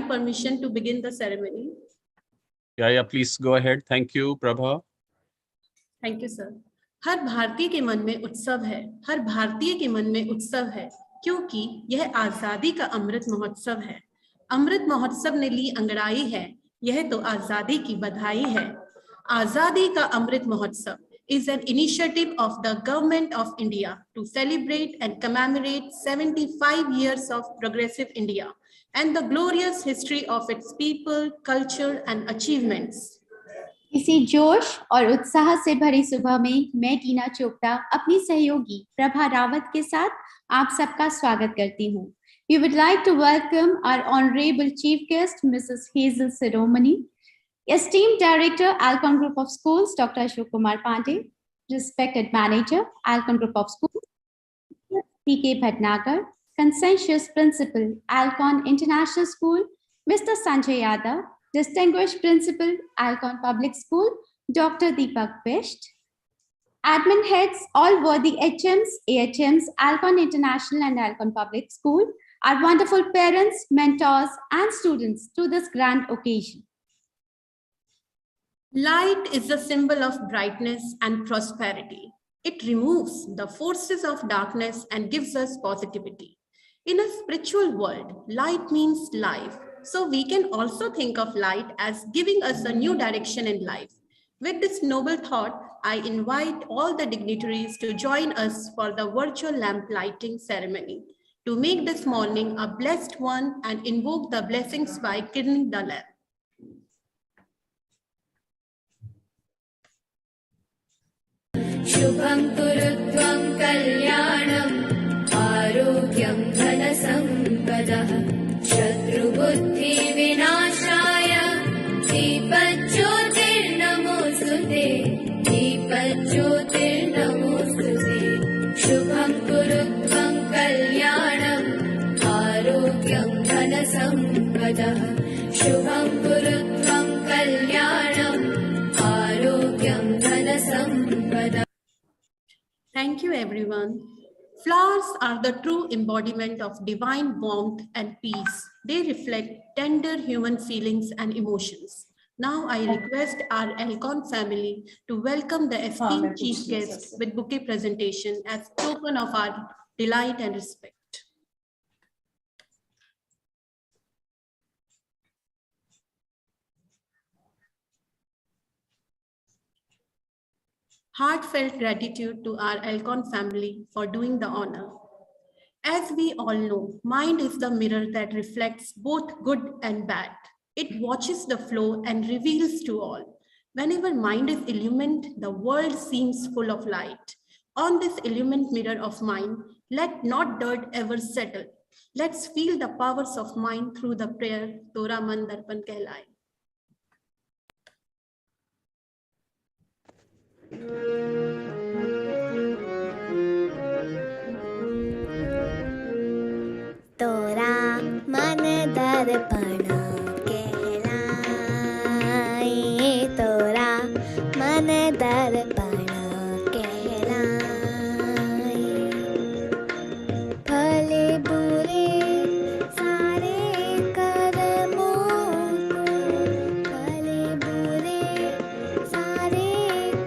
permission to begin the ceremony? Yeah, please go ahead. Thank you, Prabha. Thank you, sir. हर भारतीय के मन में उत्सव है, हर भारतीय के मन में उत्सव है, क्योंकि यह आजादी का अमृत महोत्सव है। अमृत महोत्सव ने ली अंगड़ाई है, यह तो आजादी की बधाई है। आजादी का Amrit Mahotsav is an initiative of the Government of India to celebrate and commemorate 75 years of progressive India and the glorious history of its people, culture and achievements. इसी जोश और उत्साह से भरी सुबह में मैं टीना चोपड़ा अपनी सहयोगी प्रभा रावत के साथ आप सबका स्वागत करती हूँ। We would like to welcome our honorable chief guest, Mrs. Hazel Ceremony, esteemed director, Alcon Group of Schools, Dr. Ashok Kumar Pandey, respected manager, Alcon Group of Schools, P.K. Bhatnagar, conscientious principal, Alcon International School, Mr. Sanjay Yadav, distinguished principal, Alcon Public School, Dr. Deepak Bisht, admin heads, all worthy HMs, AHMs, Alcon International and Alcon Public School, our wonderful parents, mentors, and students to this grand occasion. Light is a symbol of brightness and prosperity. It removes the forces of darkness and gives us positivity. In a spiritual world, light means life. So we can also think of light as giving us a new direction in life. With this noble thought, I invite all the dignitaries to join us for the virtual lamp lighting ceremony to make this morning a blessed one and invoke the blessings by kindling the lamp. शुभं कुरुत्वं कल्याणं आरोग्यं धनसम्पदः शत्रुबुद्धि विनाशाय दीपज्योतिर्नमोस्तुते दीपज्योतिर्नमोस्तुते शुभं कुरुत्वं कल्याणं आरोग्यं धनसम्पदः शुभं कुरुत्वं कल्याणं आरोग्यं धनसम्पदः. Thank you, everyone. Flowers are the true embodiment of divine warmth and peace. They reflect tender human feelings and emotions. Now I request our Alcon family to welcome the esteemed chief guest with bouquet presentation as token of our delight and respect. Heartfelt gratitude to our Alcon family for doing the honor. As we all know, mind is the mirror that reflects both good and bad. It watches the flow and reveals to all. Whenever mind is illumined, the world seems full of light. On this illumined mirror of mind, let not dirt ever settle. Let's feel the powers of mind through the prayer, Tora Man Darpan Kehlai. तोरा मन दर्पण कहलाए तोरा मन दर्पण कहलाए भले बुरे सारे कर्मों को भले बुरे सारे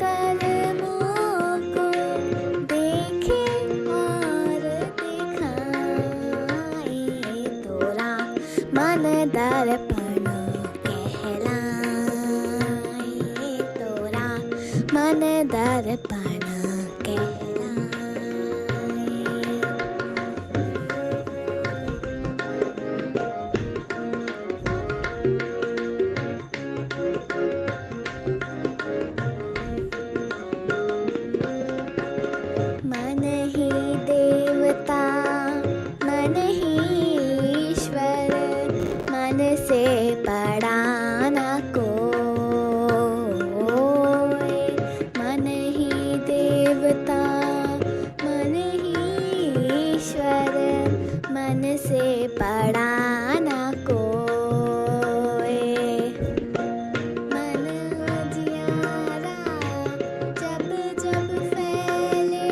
कर्मों को देखे और दिखाए तोरा मन दर्पण कहलाए तोरा मन दर्पण मन ही देवता मन ही ईश्वर मन से बड़ा न कोई मन ही देवता मन ही ईश्वर मन से बड़ा न कोई मन उजियारा जब जब फैले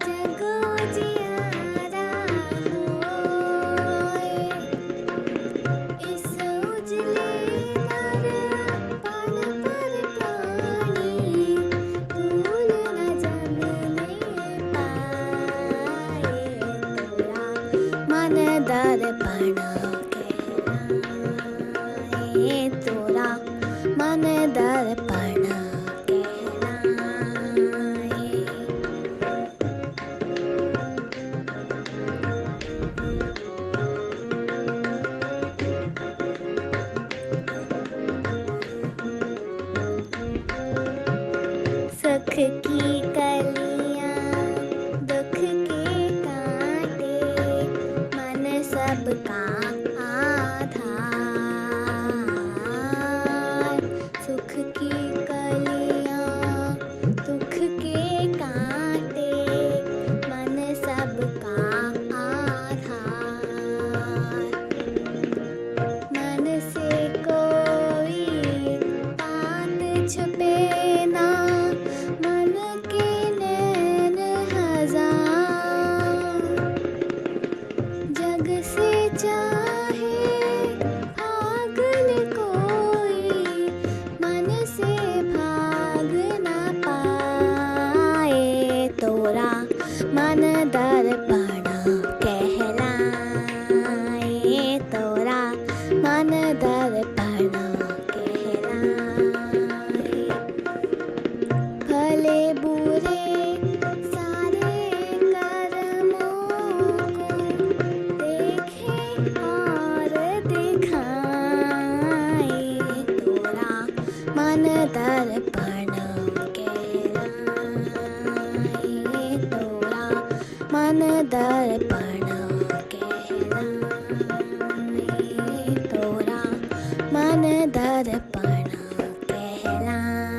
जग उजियारा होए इस की कलियां दुख के कांटे मन सबका आधार सुख की कलियां दुख के कांटे मन सबका आधार मन से कोई बात छुपे ना मन के नैन हजार जग से चाहे भाग ले कोई मन से भाग ना पाए तोरा मन दर्पण कहलाए तोरा मन दर्पण कहलाए भले बुरे सारे कर्मों को देखे और दिखाए तोरा मन दर्पण कहलाए तोरा मन दर्पण कहलाए तोरा मन दर्पण कहलाए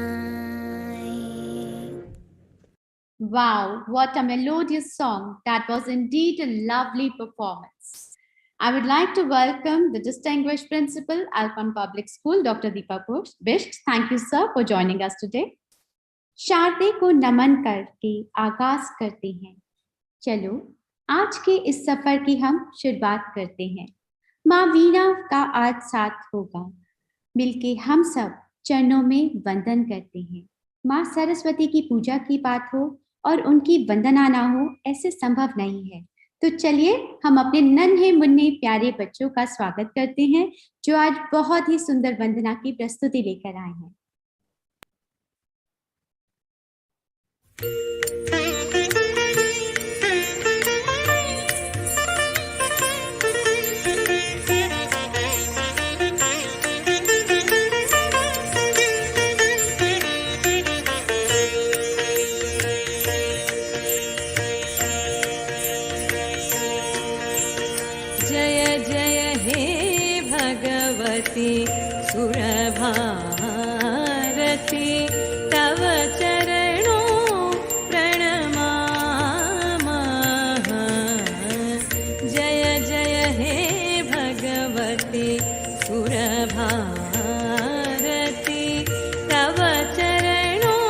Wow, what a melodious song. That was indeed a lovely performance. I would like to welcome the distinguished principal, Alpine Public School, Dr. Deepa Bisht. Thank you, sir, for joining us today. शारदे को नमन करके आगाज करते हैं। चलो आज के इस सफर की हम शुरुआत करते हैं। माँ वीणा का आज साथ होगा, मिलके हम सब चरणों में वंदन करते हैं। माँ सरस्वती की पूजा की बात हो और उनकी वंदना ना हो, ऐसे संभव नहीं है। तो चलिए हम अपने नन्हे मुन्ने प्यारे बच्चों का स्वागत करते हैं जो आज बहुत ही सुंदर वंदना की प्रस्तुति लेकर आए हैं। जय जय हे भगवती सुरभारती तव चरणों प्रणमामः जय जय हे भगवती सुरभारती तव चरणों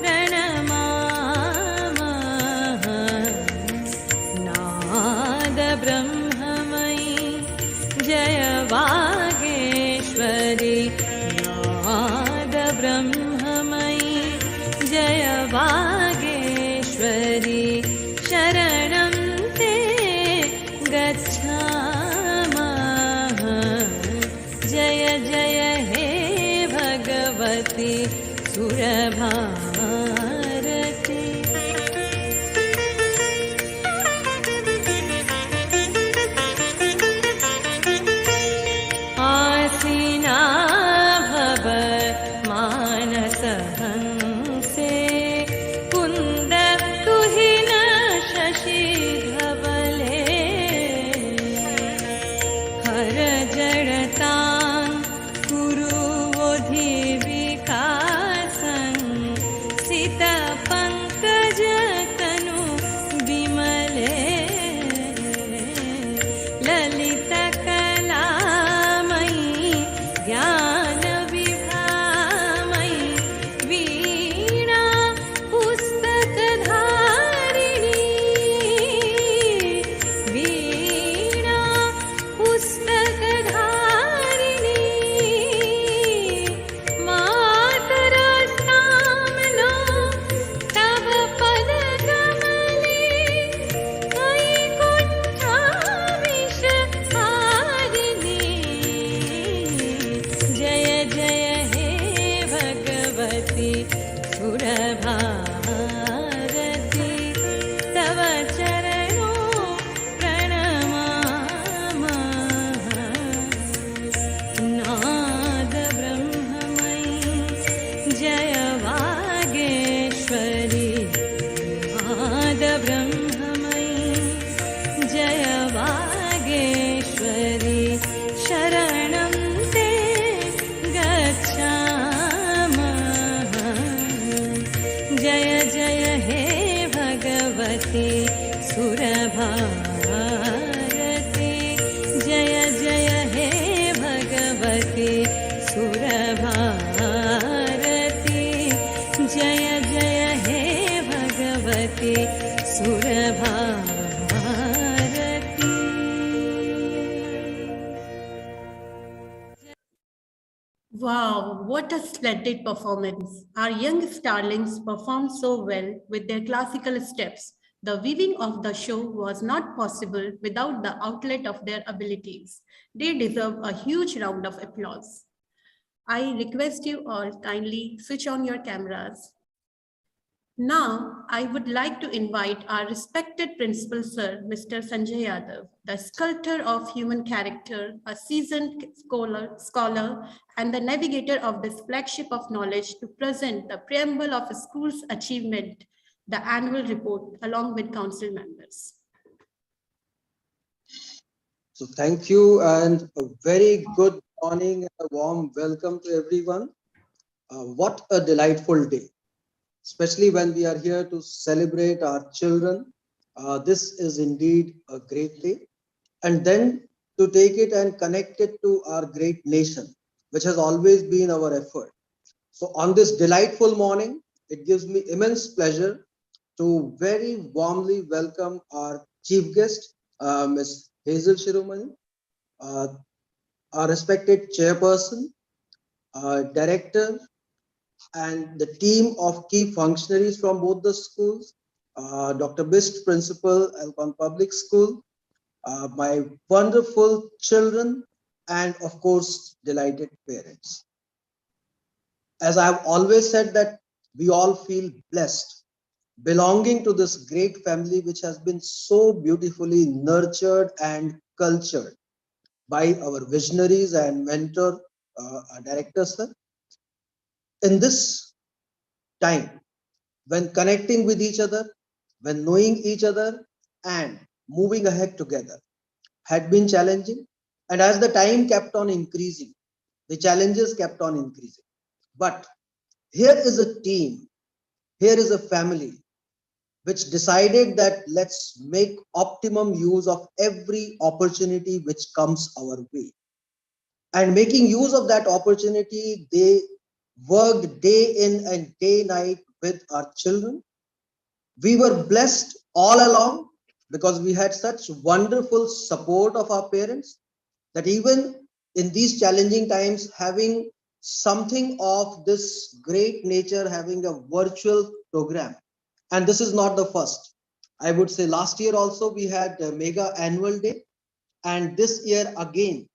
प्रणमामः नाद ब्रह्ममयी जय वागेश्वरी नाद ब्रह्ममयी जय वागेश्वरी शरणं ते गच्छामः जय जय हे भगवती सुरभारती आसीना भव मानसहंसे कुन्द तुहिन शशि धवले हर जड़तां कुरु बोधि विकासं सित पंकज तनु विमले ललित कलामयी ज्ञान विभामयी वीणा पुस्तकधारिणी वीणा पुस्तकधारिणी मातरसामलो तव पद कमले वैकुण्ठाविषहारिणी जय जय हे भगवती सुरभारती तव चरणों प्रणमामः नाद ब्रह्ममयी जय वागेश्वरी भगवते सुरभारती। Wow, what a splendid performance. Our young starlings performed so well with their classical steps. The weaving of the show was not possible without the outlet of their abilities. They deserve a huge round of applause. I request you all kindly switch on your cameras. Now, I would like to invite our respected principal sir, Mr. Sanjay Yadav, the sculptor of human character, a seasoned scholar, and the navigator of this flagship of knowledge to present the preamble of a school's achievement, the annual report, along with council members. So thank you and a very good morning and a warm welcome to everyone. What a delightful day, especially when we are here to celebrate our children. This is indeed a great day. And then to take it and connect it to our great nation, which has always been our effort. So on this delightful morning, it gives me immense pleasure to very warmly welcome our chief guest, Ms. Hazel Shiromani, our respected chairperson, director, and the team of key functionaries from both the schools, Dr. Bist, principal, Alcon Public School, my wonderful children, and of course, delighted parents. As I've always said that we all feel blessed belonging to this great family which has been so beautifully nurtured and cultured by our visionaries and mentor, our director, sir. In this time, when connecting with each other, when knowing each other and moving ahead together had been challenging. And as the time kept on increasing, the challenges kept on increasing. But here is a team, here is a family which decided that let's make optimum use of every opportunity which comes our way. And making use of that opportunity, they worked day in and day night with our children. We were blessed all along because we had such wonderful support of our parents that even in these challenging times, having something of this great nature, having a virtual program. And this is not the first. I would say last year also we had a mega annual day. And this year again,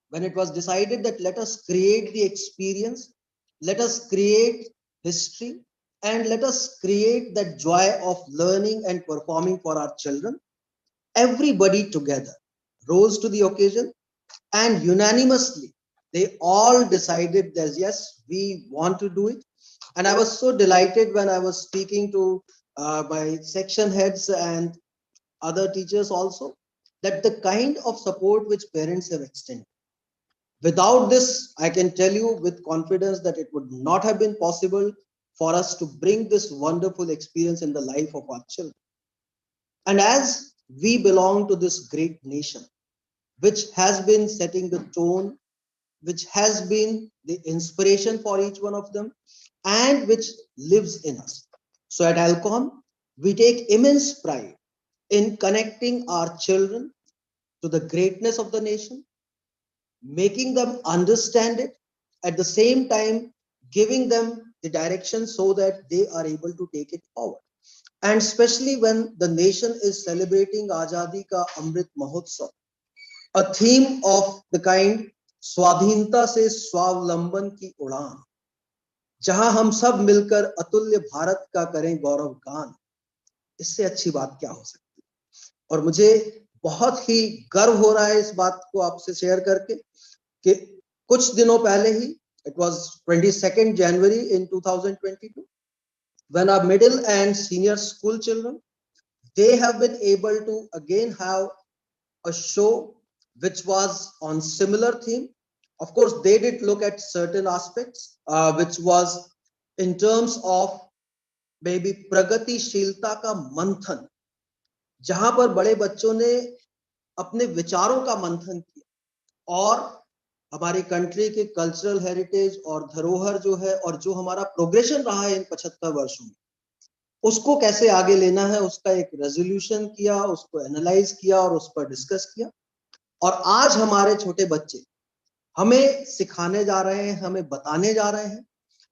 when it was decided that let us create the experience, let us create history, and let us create that joy of learning and performing for our children, everybody together rose to the occasion and unanimously they all decided that yes, we want to do it. And I was so delighted when I was speaking to my section heads and other teachers also, that the kind of support which parents have extended. Without this, I can tell you with confidence that it would not have been possible for us to bring this wonderful experience in the life of our children. And as we belong to this great nation, which has been setting the tone, which has been the inspiration for each one of them, and which lives in us. So at Alcon, we take immense pride in connecting our children to the greatness of the nation, making them understand it, at the same time giving them the direction so that they are able to take it forward. And especially when the nation is celebrating Azadi Ka Amrit Mahotsav, a theme of the kind स्वाधीनता से स्वावलंबन की उड़ान, जहां हम सब मिलकर अतुल्य भारत का करें गौरव गान, इससे अच्छी बात क्या हो सकती है। और मुझे बहुत ही गर्व हो रहा है इस बात को आपसे शेयर करके कि कुछ दिनों पहले ही, it was 22nd January in 2022, when our middle and senior school children, they have been able to again have a show which was on similar theme. Of course, they did look at certain aspects, which was in terms of maybe प्रगतिशीलता का मंथन, जहां पर बड़े बच्चों ने अपने विचारों का मंथन किया और हमारी कंट्री के कल्चरल हेरिटेज और धरोहर जो है और जो हमारा प्रोग्रेशन रहा है इन 75 वर्षों में, उसको कैसे आगे लेना है, उसका एक रेजोल्यूशन किया, उसको एनालाइज किया और उस पर डिस्कस किया। और आज हमारे छोटे बच्चे हमें सिखाने जा रहे हैं, हमें बताने जा रहे हैं।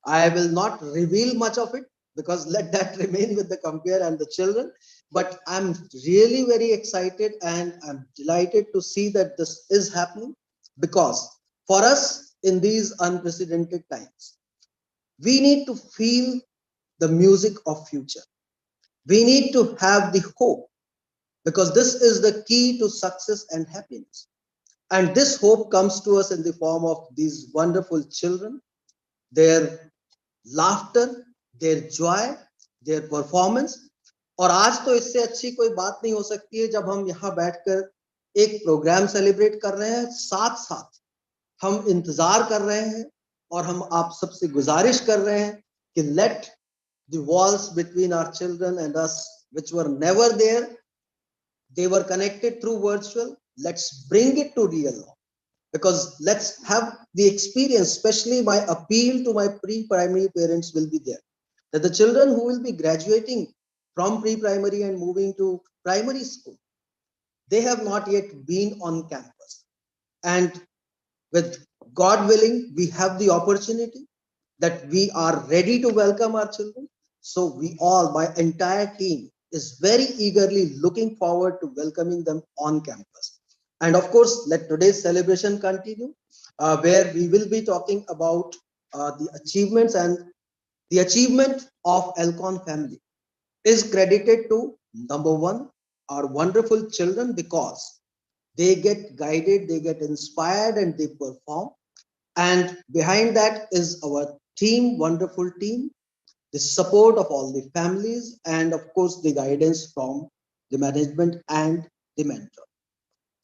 I will not reveal much of it because let that remain with the compere and the children. But I'm really very excited and I'm delighted to see that this is happening, because for us in these unprecedented times, we need to feel the music of future. We need to have the hope, because this is the key to success and happiness. And this hope comes to us in the form of these wonderful children, their laughter, their joy, their performance. और आज तो इससे अच्छी कोई बात नहीं हो सकती है जब हम यहाँ बैठकर एक प्रोग्राम सेलिब्रेट कर रहे हैं, साथ साथ हम इंतजार कर रहे हैं और हम आप सबसे गुजारिश कर रहे हैं कि let the walls between our children and us, which were never there, they were connected through virtual, let's bring it to real life. Because let's have the experience, especially my appeal to my pre-primary parents will be there, that the children who will be graduating from pre-primary and moving to primary school, they have not yet been on campus. And with God willing, we have the opportunity that we are ready to welcome our children. So we all, my entire team is very eagerly looking forward to welcoming them on campus. And of course, let today's celebration continue, where we will be talking about the achievements, and the achievement of Alcon family is credited to number one, our wonderful children, because they get guided, they get inspired, and they perform. And behind that is our team, wonderful team, the support of all the families, and of course, the guidance from the management and the mentor.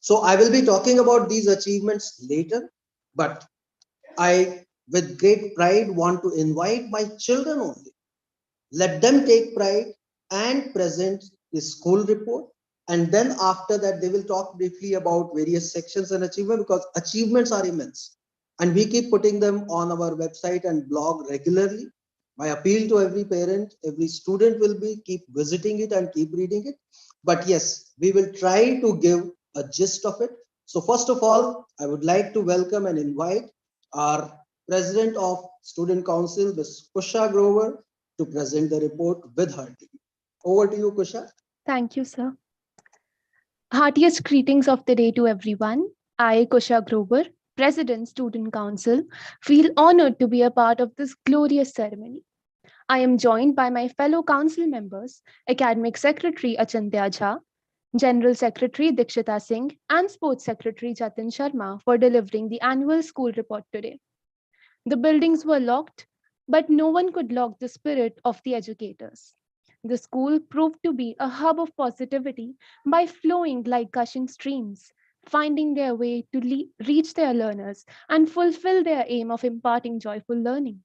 So I will be talking about these achievements later, but I, with great pride, want to invite my children only. Let them take pride and present the school report. And then after that, they will talk briefly about various sections and achievements, because achievements are immense. And we keep putting them on our website and blog regularly. My appeal to every parent, every student will be keep visiting it and keep reading it. But yes, we will try to give a gist of it. So first of all, I would like to welcome and invite our President of Student Council, Ms. Kusha Grover, to present the report with her team. Over to you, Kusha. Thank you, sir. Heartiest greetings of the day to everyone. I, Kusha Grover, President, Student Council, feel honored to be a part of this glorious ceremony. I am joined by my fellow council members, Academic Secretary Achintya Jha, General Secretary Dikshita Singh, and Sports Secretary Jatin Sharma for delivering the annual school report today. The buildings were locked, but no one could lock the spirit of the educators. The school proved to be a hub of positivity by flowing like gushing streams, finding their way to reach their learners and fulfill their aim of imparting joyful learning.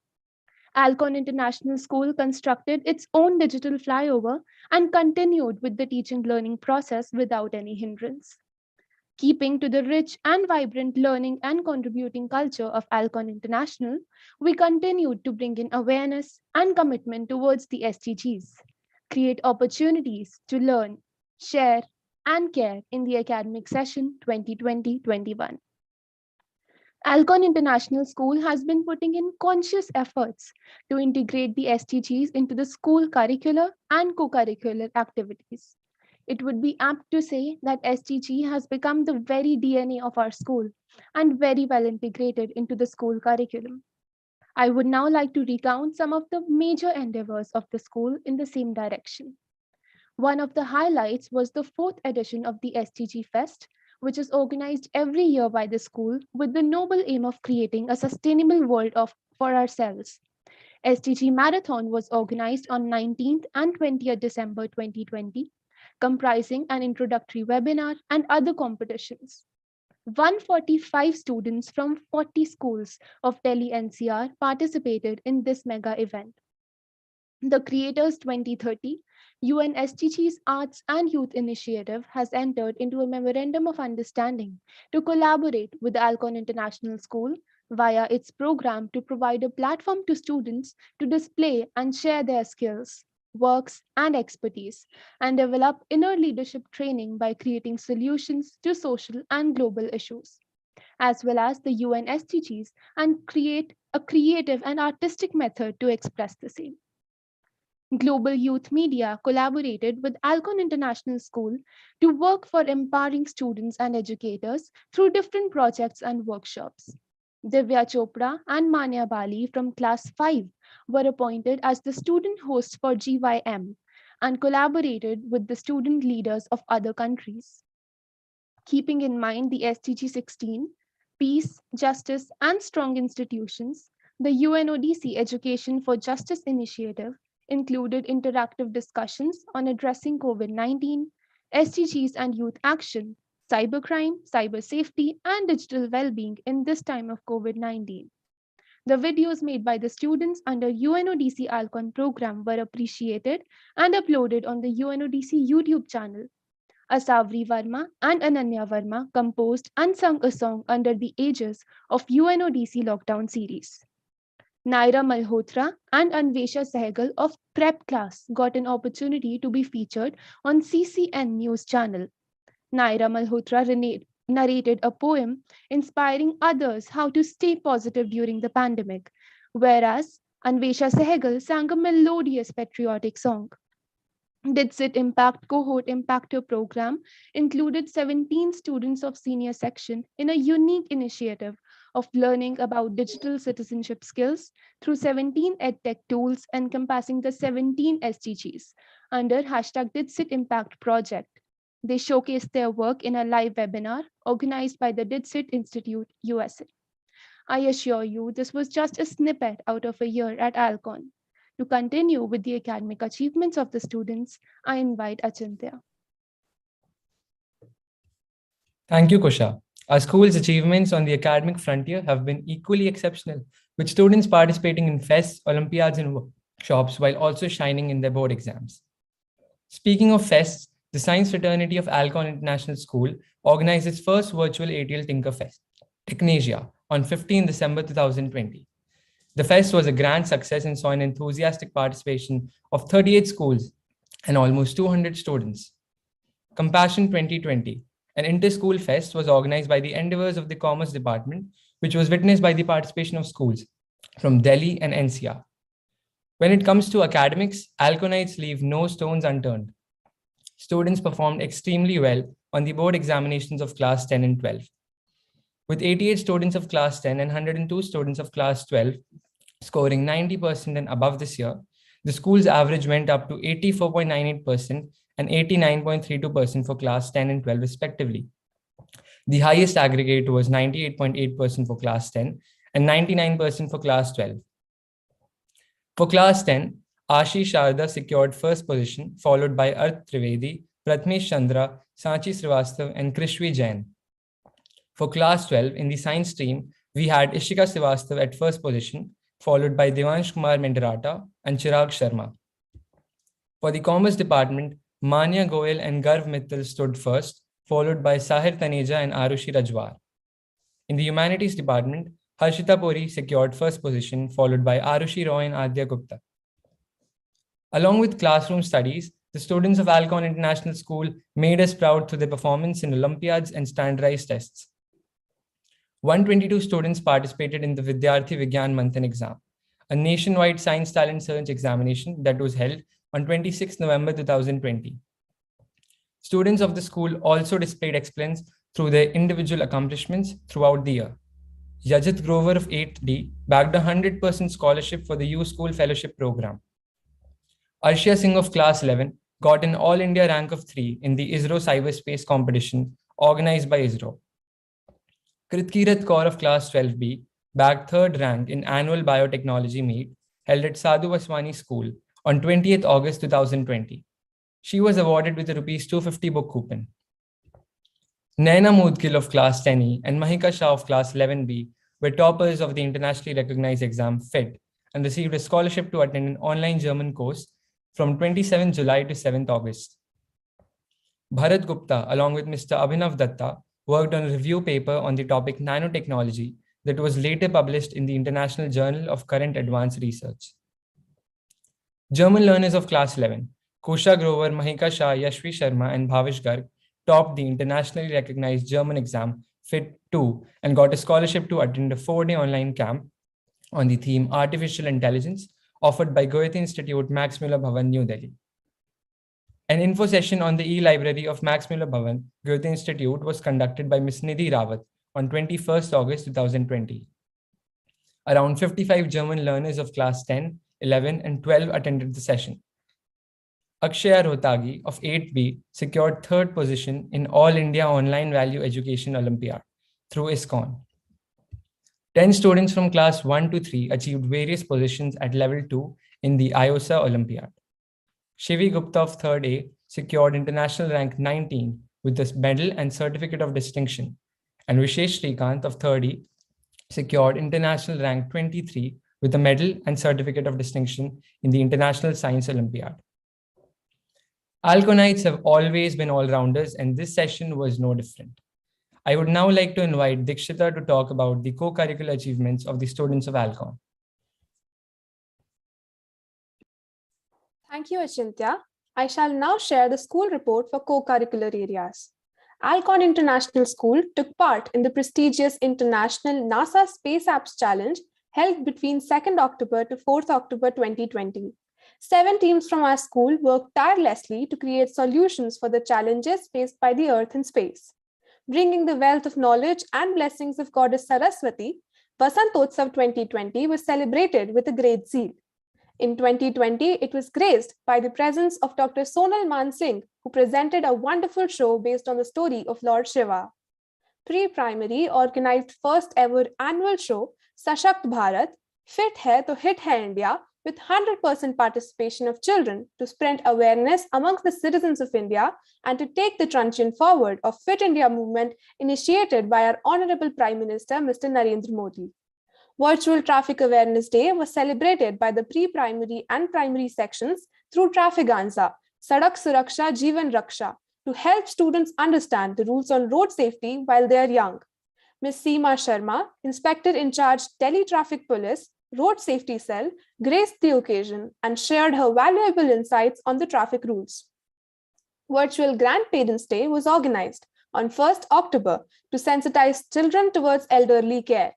Alcon International School constructed its own digital flyover and continued with the teaching learning process without any hindrance. Keeping to the rich and vibrant learning and contributing culture of Alcon International, we continued to bring in awareness and commitment towards the SDGs, create opportunities to learn, share, and care in the academic session 2020-21. Alcon International School has been putting in conscious efforts to integrate the SDGs into the school curricular and co-curricular activities. It would be apt to say that SDG has become the very DNA of our school and very well integrated into the school curriculum. I would now like to recount some of the major endeavors of the school in the same direction. One of the highlights was the 4th edition of the SDG Fest, which is organized every year by the school with the noble aim of creating a sustainable world for ourselves. SDG Marathon was organized on 19th and 20th December 2020, comprising an introductory webinar and other competitions. 145 students from 40 schools of Delhi NCR participated in this mega event. The Creators 2030 UN SDGs Arts and Youth Initiative has entered into a memorandum of understanding to collaborate with the Alcon International School via its program to provide a platform to students to display and share their skills. works, and expertise, and develop inner leadership training by creating solutions to social and global issues, as well as the UN SDGs, and create a creative and artistic method to express the same. Global Youth Media collaborated with Alcon International School to work for empowering students and educators through different projects and workshops. Divya Chopra and Manya Bali from Class 5 were appointed as the student hosts for GYM and collaborated with the student leaders of other countries. Keeping in mind the SDG 16, peace, justice, and strong institutions, the UNODC Education for Justice initiative included interactive discussions on addressing COVID-19, SDGs and youth action, cybercrime, cyber safety, and digital well-being in this time of COVID-19. The videos made by the students under UNODC Alcon program were appreciated and uploaded on the UNODC YouTube channel. Asavri Verma and Ananya Verma composed and sung a song under the aegis of UNODC Lockdown series. Naira Malhotra and Anvesha Sehgal of Prep Class got an opportunity to be featured on CCN News channel. Naira Malhotra narrated a poem inspiring others how to stay positive during the pandemic, whereas Anvesha Sehgal sang a melodious patriotic song. DIDSIT Impact Cohort Impactor program included 17 students of senior section in a unique initiative of learning about digital citizenship skills through 17 EdTech tools encompassing the 17 SDGs under hashtag DIDSIT Impact Project. They showcased their work in a live webinar organized by the DIDSIT Institute, USA. I assure you, this was just a snippet out of a year at Alcon. To continue with the academic achievements of the students, I invite Achintya. Thank you, Kusha. Our school's achievements on the academic frontier have been equally exceptional, with students participating in fests, Olympiads, and workshops while also shining in their board exams. Speaking of fests, the Science Fraternity of Alcon International School organized its first virtual ATL Tinker Fest, Technasia, on 15 December 2020. The fest was a grand success and saw an enthusiastic participation of 38 schools and almost 200 students. Compassion 2020, an inter-school fest, was organized by the endeavors of the Commerce Department, which was witnessed by the participation of schools from Delhi and NCR. When it comes to academics, Alconites leave no stones unturned. Students performed extremely well on the board examinations of class 10 and 12. With 88 students of class 10 and 102 students of class 12 scoring 90% and above this year, the school's average went up to 84.98% and 89.32% for class 10 and 12 respectively. The highest aggregate was 98.8% for class 10 and 99% for class 12. For class 10, Ashish Sharda secured first position, followed by Arth Trivedi, Pratmesh Chandra, Sanchi Srivastav, and Krishvi Jain. For class 12, in the science stream, we had Ishika Srivastav at first position, followed by Devansh Kumar Mendarata and Chirag Sharma. For the Commerce Department, Manya Goyal and Garv Mittal stood first, followed by Sahir Taneja and Arushi Rajwar. In the Humanities Department, Harshita Puri secured first position, followed by Arushi Roy and Adya Gupta. Along with classroom studies, the students of Alcon International School made us proud through their performance in Olympiads and standardized tests. 122 students participated in the Vidyarthi Vigyan Manthan exam, a nationwide science talent search examination that was held on 26 November 2020. Students of the school also displayed excellence through their individual accomplishments throughout the year. Yajit Grover of 8th D bagged a 100% scholarship for the U School Fellowship Program. Arshia Singh of class 11 got an All India rank of 3 in the ISRO Cyberspace competition organized by ISRO. Kritkirat Kaur of class 12B bagged 3rd rank in annual biotechnology meet held at Sadhu Vaswani School on 20th August 2020. She was awarded with a Rs 250 book coupon. Naina Mudgil of class 10E and Mahika Shah of class 11B were toppers of the internationally recognized exam FED and received a scholarship to attend an online German course from 27 July to 7th August. Bharat Gupta, along with Mr. Abhinav Datta, worked on a review paper on the topic nanotechnology that was later published in the International Journal of Current Advanced Research. German learners of class 11, Kosha Grover, Mahika Shah, Yashvi Sharma, and Bhavish Garg topped the internationally recognized German exam FIT 2 and got a scholarship to attend a 4-day online camp on the theme Artificial Intelligence offered by Goethe Institute, Max Muller Bhavan, New Delhi. An info session on the e-library of Max Muller Bhavan, Goethe Institute was conducted by Ms. Nidhi Rawat on 21st August 2020. Around 55 German learners of class 10, 11, and 12 attended the session. Akshaya Rohtagi of 8B secured third position in All India Online Value Education Olympiad through ISKCON. 10 students from class 1 to 3 achieved various positions at level 2 in the IOSA Olympiad. Shivi Gupta of 3rd A secured international rank 19 with a medal and certificate of distinction, and Vishesh Srikanth of 3rd E secured international rank 23 with a medal and certificate of distinction in the International Science Olympiad. Alconites have always been all-rounders, and this session was no different. I would now like to invite Dikshita to talk about the co-curricular achievements of the students of Alcon. Thank you, Achintya. I shall now share the school report for co-curricular areas. Alcon International School took part in the prestigious International NASA Space Apps Challenge held between 2nd October to 4th October 2020. 7 teams from our school worked tirelessly to create solutions for the challenges faced by the Earth in space. Bringing the wealth of knowledge and blessings of Goddess Saraswati, Vasantotsav 2020 was celebrated with a great zeal. In 2020, it was graced by the presence of Dr. Sonal Mansingh, who presented a wonderful show based on the story of Lord Shiva. Pre-primary organized first ever annual show, Sashakt Bharat, Fit Hai to Hit Hai India, with 100% participation of children to spread awareness amongst the citizens of India and to take the truncheon forward of Fit India movement initiated by our Honorable Prime Minister, Mr. Narendra Modi. Virtual Traffic Awareness Day was celebrated by the pre-primary and primary sections through Trafficanza, Sadak Suraksha Jeevan Raksha, to help students understand the rules on road safety while they are young. Ms. Seema Sharma, Inspector in Charge, Delhi Traffic Police, Road Safety Cell, graced the occasion and shared her valuable insights on the traffic rules. Virtual Grandparents' Day was organized on 1st October to sensitize children towards elderly care.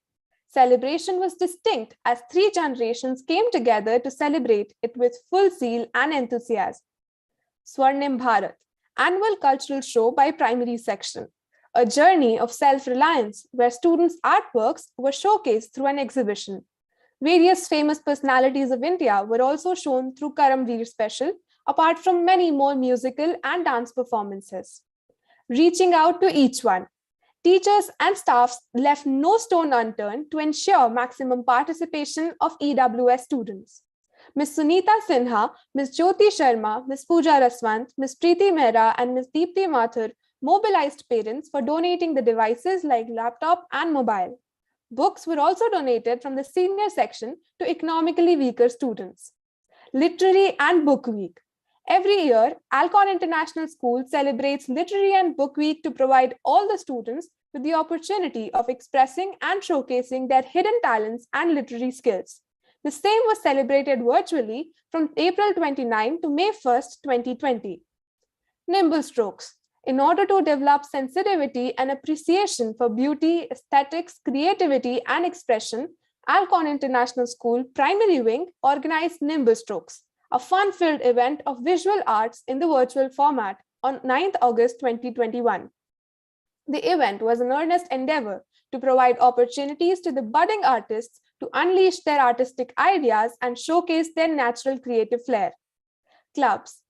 Celebration was distinct as 3 generations came together to celebrate it with full zeal and enthusiasm. Swarnim Bharat, annual cultural show by primary section, a journey of self-reliance where students' artworks were showcased through an exhibition. Various famous personalities of India were also shown through Karamveer special, apart from many more musical and dance performances. Reaching out to each one, teachers and staffs left no stone unturned to ensure maximum participation of EWS students. Ms. Sunita Sinha, Ms. Jyoti Sharma, Ms. Pooja Raswant, Ms. Preeti Mehra, and Ms. Deepti Mathur mobilized parents for donating the devices like laptop and mobile. Books were also donated from the senior section to economically weaker students. Literary and Book Week. Every year, Alcon International School celebrates Literary and Book Week to provide all the students with the opportunity of expressing and showcasing their hidden talents and literary skills. The same was celebrated virtually from April 29 to May 1st, 2020. Nimble Strokes. In order to develop sensitivity and appreciation for beauty, aesthetics, creativity, and expression, Alcon International School Primary Wing organized Nimble Strokes, a fun-filled event of visual arts in the virtual format on 9th August 2021. The event was an earnest endeavor to provide opportunities to the budding artists to unleash their artistic ideas and showcase their natural creative flair. Clubs.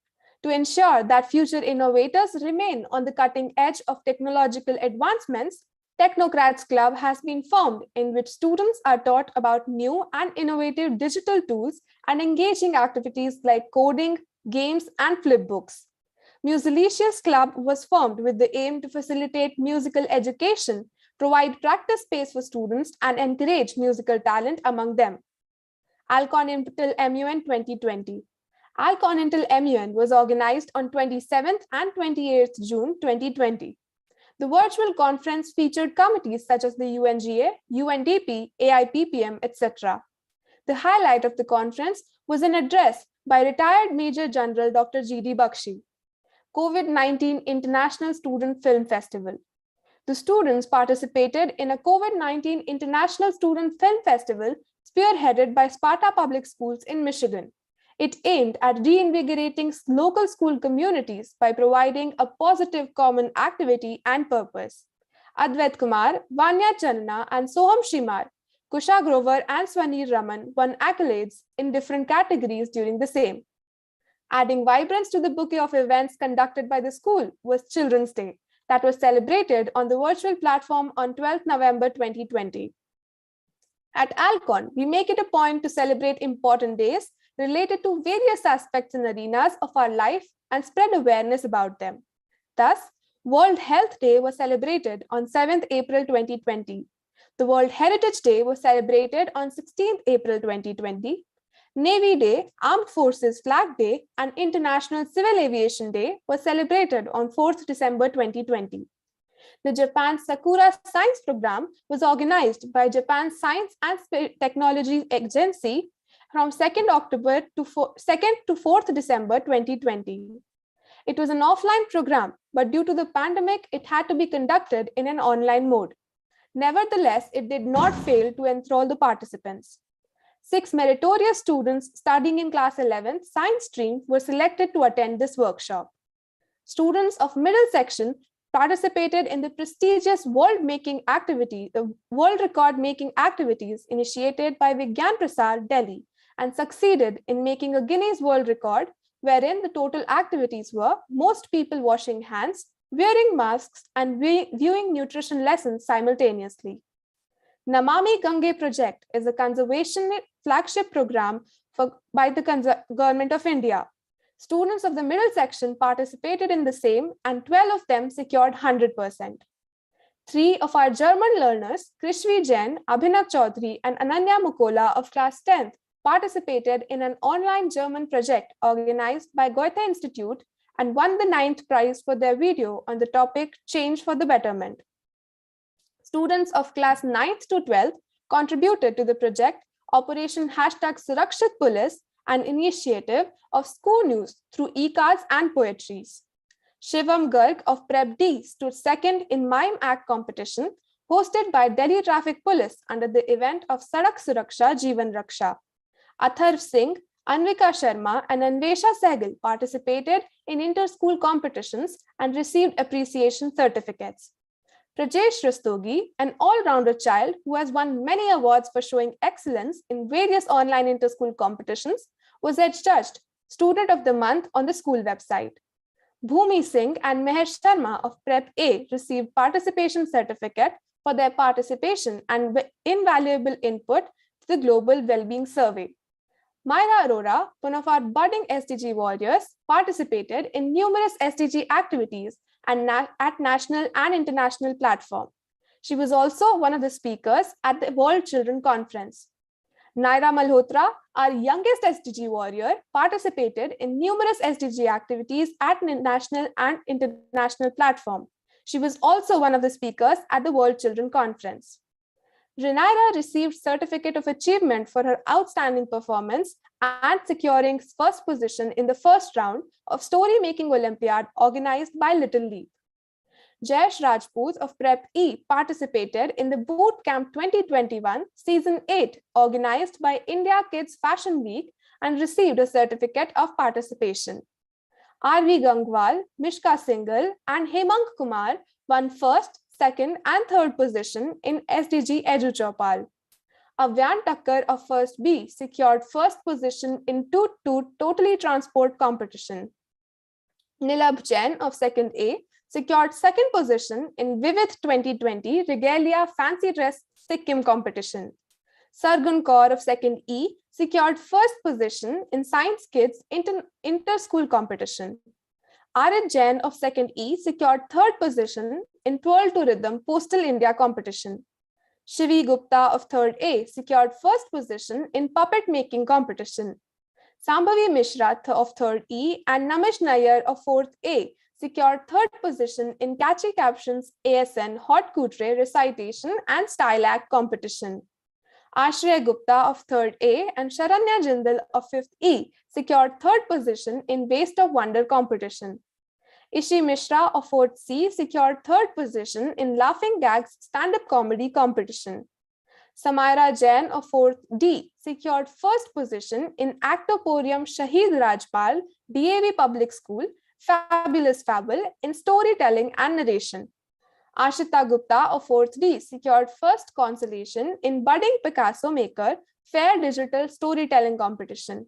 To ensure that future innovators remain on the cutting edge of technological advancements, Technocrats Club has been formed, in which students are taught about new and innovative digital tools and engaging activities like coding, games, and flipbooks. Musilicious Club was formed with the aim to facilitate musical education, provide practice space for students, and encourage musical talent among them. Alcon Intel MUN 2020. Alcon Intel MUN was organized on 27th and 28th June 2020. The virtual conference featured committees such as the UNGA, UNDP, AIPPM, etc. The highlight of the conference was an address by retired Major General Dr. G.D. Bakshi. COVID-19 International Student Film Festival. The students participated in a COVID-19 International Student Film Festival spearheaded by Sparta Public Schools in Michigan. It aimed at reinvigorating local school communities by providing a positive common activity and purpose. Advait Kumar, Vanya Channa, and Soham Shimar, Kusha Grover, and Swanir Raman won accolades in different categories during the same. Adding vibrance to the bouquet of events conducted by the school was Children's Day, that was celebrated on the virtual platform on 12th November 2020. At Alcon, we make it a point to celebrate important days related to various aspects and arenas of our life and spread awareness about them. Thus, World Health Day was celebrated on 7th April 2020. The World Heritage Day was celebrated on 16th April 2020. Navy Day, Armed Forces Flag Day, and International Civil Aviation Day was celebrated on 4th December 2020. The Japan Sakura Science Program was organized by Japan Science and Technology Agency from 2nd October to 2nd to 4th December 2020. It was an offline program, but due to the pandemic, it had to be conducted in an online mode. Nevertheless, it did not fail to enthrall the participants. 6 meritorious students studying in class 11th science stream were selected to attend this workshop. Students of middle section participated in the prestigious world record making activities initiated by Vigyan Prasar, Delhi, and succeeded in making a Guinness World Record, wherein the total activities were most people washing hands, wearing masks, and viewing nutrition lessons simultaneously. Namami Gange project is a conservation flagship program by the Government of India. Students of the middle section participated in the same, and 12 of them secured 100%. 3 of our German learners, Krishvi Jain, Abhinav Chaudhary, and Ananya Mukola of class 10th participated in an online German project organized by Goethe Institute and won the 9th prize for their video on the topic Change for the Betterment. Students of class 9th to 12th contributed to the project Operation #Surakshit Police, an initiative of school news through e-cards and poetries. Shivam Garg of Prep D stood second in Mime Act competition hosted by Delhi Traffic Police under the event of Sadak Suraksha Jeevan Raksha. Atharv Singh, Anvika Sharma, and Anvesha Sehgal participated in inter-school competitions and received appreciation certificates. Prajesh Rastogi, an all-rounder child who has won many awards for showing excellence in various online inter-school competitions, was adjudged Student of the Month on the school website. Bhumi Singh and Meher Sharma of Prep A received participation certificate for their participation and invaluable input to the Global Wellbeing Survey. Myra Arora, one of our budding SDG warriors, participated in numerous SDG activities and at national and international platform. She was also one of the speakers at the World Children Conference. Naira Malhotra, our youngest SDG warrior, participated in numerous SDG activities at national and international platform. She was also one of the speakers at the World Children Conference. Renaira received Certificate of Achievement for her outstanding performance and securing first position in the first round of Story Making Olympiad organized by Little Leap. Jayesh Rajput of Prep E participated in the Boot Camp 2021 Season 8 organized by India Kids Fashion Week and received a certificate of participation. R.V. Gangwal, Mishka Singhal, and Hemang Kumar won first, second, and third position in SDG Edu Chopal. Avyan Takkar of First B secured first position in Toot Toot Totally Transport competition. Nilabh Jain of Second A secured second position in Vivid 2020 Regalia Fancy Dress Sikkim competition. Sargun Kaur of Second E secured first position in Science Kids Inter-School competition. Arid Jain of Second E secured third position in Twirl to Rhythm Postal India competition. Shivi Gupta of Third A secured first position in Puppet Making competition. Sambhavi Mishra of Third E and Namish Nair of Fourth A secured third position in Catchy Captions ASN Hot Couture Recitation and Style Act competition. Ashray Gupta of 3rd A and Sharanya Jindal of 5th E secured 3rd position in Waste of Wonder competition. Ishi Mishra of 4th C secured 3rd position in Laughing Gags stand-up comedy competition. Samaira Jain of 4th D secured 1st position in Actoporium Shahid Rajpal DAV Public School Fabulous Fable in storytelling and narration. Ashita Gupta of 4th D secured 1st consolation in Budding Picasso Maker Fair Digital Storytelling Competition.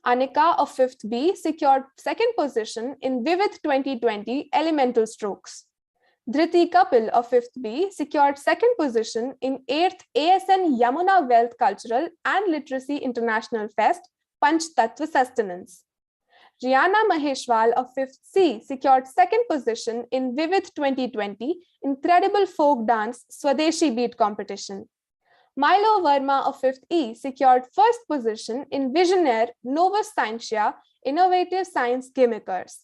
Anika of 5th B secured 2nd position in Vivid 2020 Elemental Strokes. Dhriti Kapil of 5th B secured 2nd position in 8th ASN Yamuna Wealth Cultural and Literacy International Fest Panch Tattva Sustenance. Rihanna Maheshwal of 5th C secured 2nd position in Vivid 2020 Incredible Folk Dance Swadeshi Beat Competition. Milo Verma of 5th E secured 1st position in Visionaire Novus Scientia Innovative Science Gimmikers.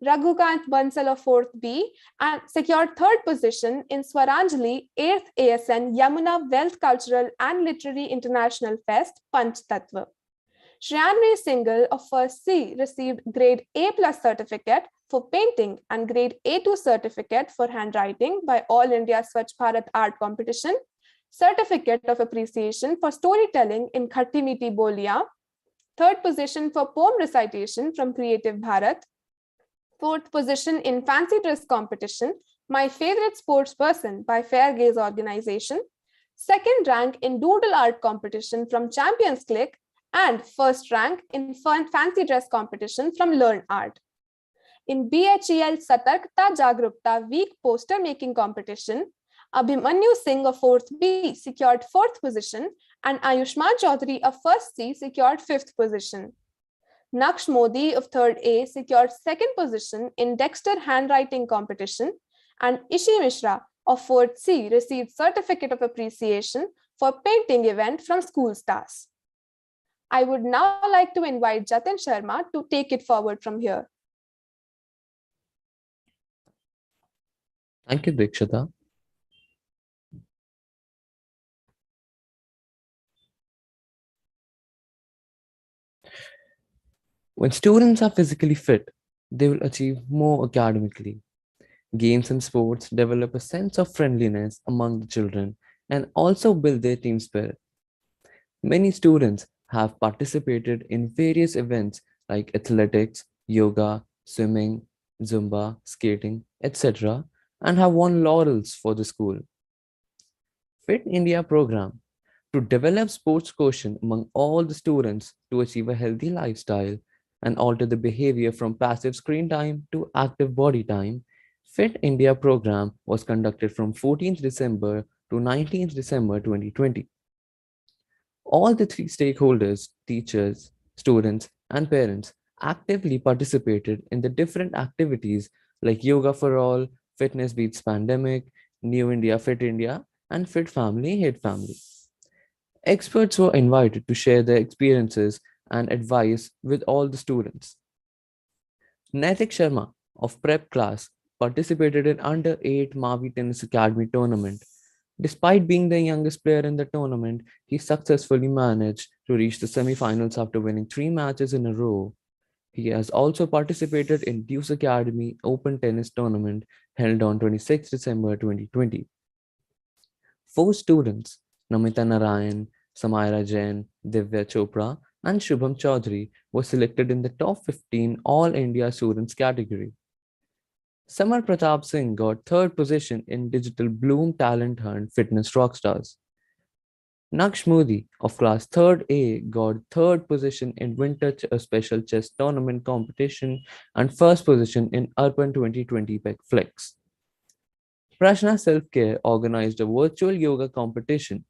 Raghukant Bansal of 4th B and secured 3rd position in Swaranjali 8th ASN Yamuna Wealth Cultural and Literary International Fest Panch Tattva. Shriyanvi Singhal of 1st C received grade A+ certificate for painting and grade A2 certificate for handwriting by All India Swachh Bharat Art Competition, certificate of appreciation for storytelling in Khatti Meethi Boliyan, 3rd position for poem recitation from Creative Bharat, 4th position in fancy dress competition, My Favorite Sports Person by Fair Gaze Organization, 2nd rank in doodle art competition from Champions Click, and 1st rank in fancy dress competition from Learn Art. In BHEL Satarkta Jagrukta Week poster making competition, Abhimanyu Singh of 4th B secured 4th position and Ayushman Chaudhary of 1st C secured 5th position. Naksh Modi of 3rd A secured 2nd position in Dexter handwriting competition, and Ishi Mishra of 4th C received certificate of appreciation for painting event from School Stars. I would now like to invite Jatin Sharma to take it forward from here. Thank you, Dikshita. When students are physically fit, they will achieve more academically. Games and sports develop a sense of friendliness among the children and also build their team spirit. Many students have participated in various events like athletics, yoga, swimming, Zumba, skating, etc., and have won laurels for the school. Fit India program to develop sports quotient among all the students to achieve a healthy lifestyle and alter the behavior from passive screen time to active body time. Fit India program was conducted from 14th December to 19th December 2020. All the three stakeholders, teachers, students, and parents, actively participated in the different activities like Yoga for All, Fitness Beats Pandemic, New India, Fit India, and Fit Family, Hit Family. Experts were invited to share their experiences and advice with all the students. Naitik Sharma of Prep class participated in Under 8 Mavi Tennis Academy tournament. Despite being the youngest player in the tournament, he successfully managed to reach the semi-finals after winning 3 matches in a row. He has also participated in Deuce Academy Open Tennis Tournament held on 26 December 2020. 4 students, Namita Narayan, Samaira Jain, Divya Chopra, and Shubham Chaudhary, were selected in the top 15 All India Students category. Samar Pratap Singh got 3rd position in Digital Bloom Talent Hunt Fitness Rockstars. Naksh Modi of class 3rd A got 3rd position in Winter Special Chess Tournament competition and 1st position in Urban 2020 Pec Flex. Prashna Self-Care organized a virtual yoga competition.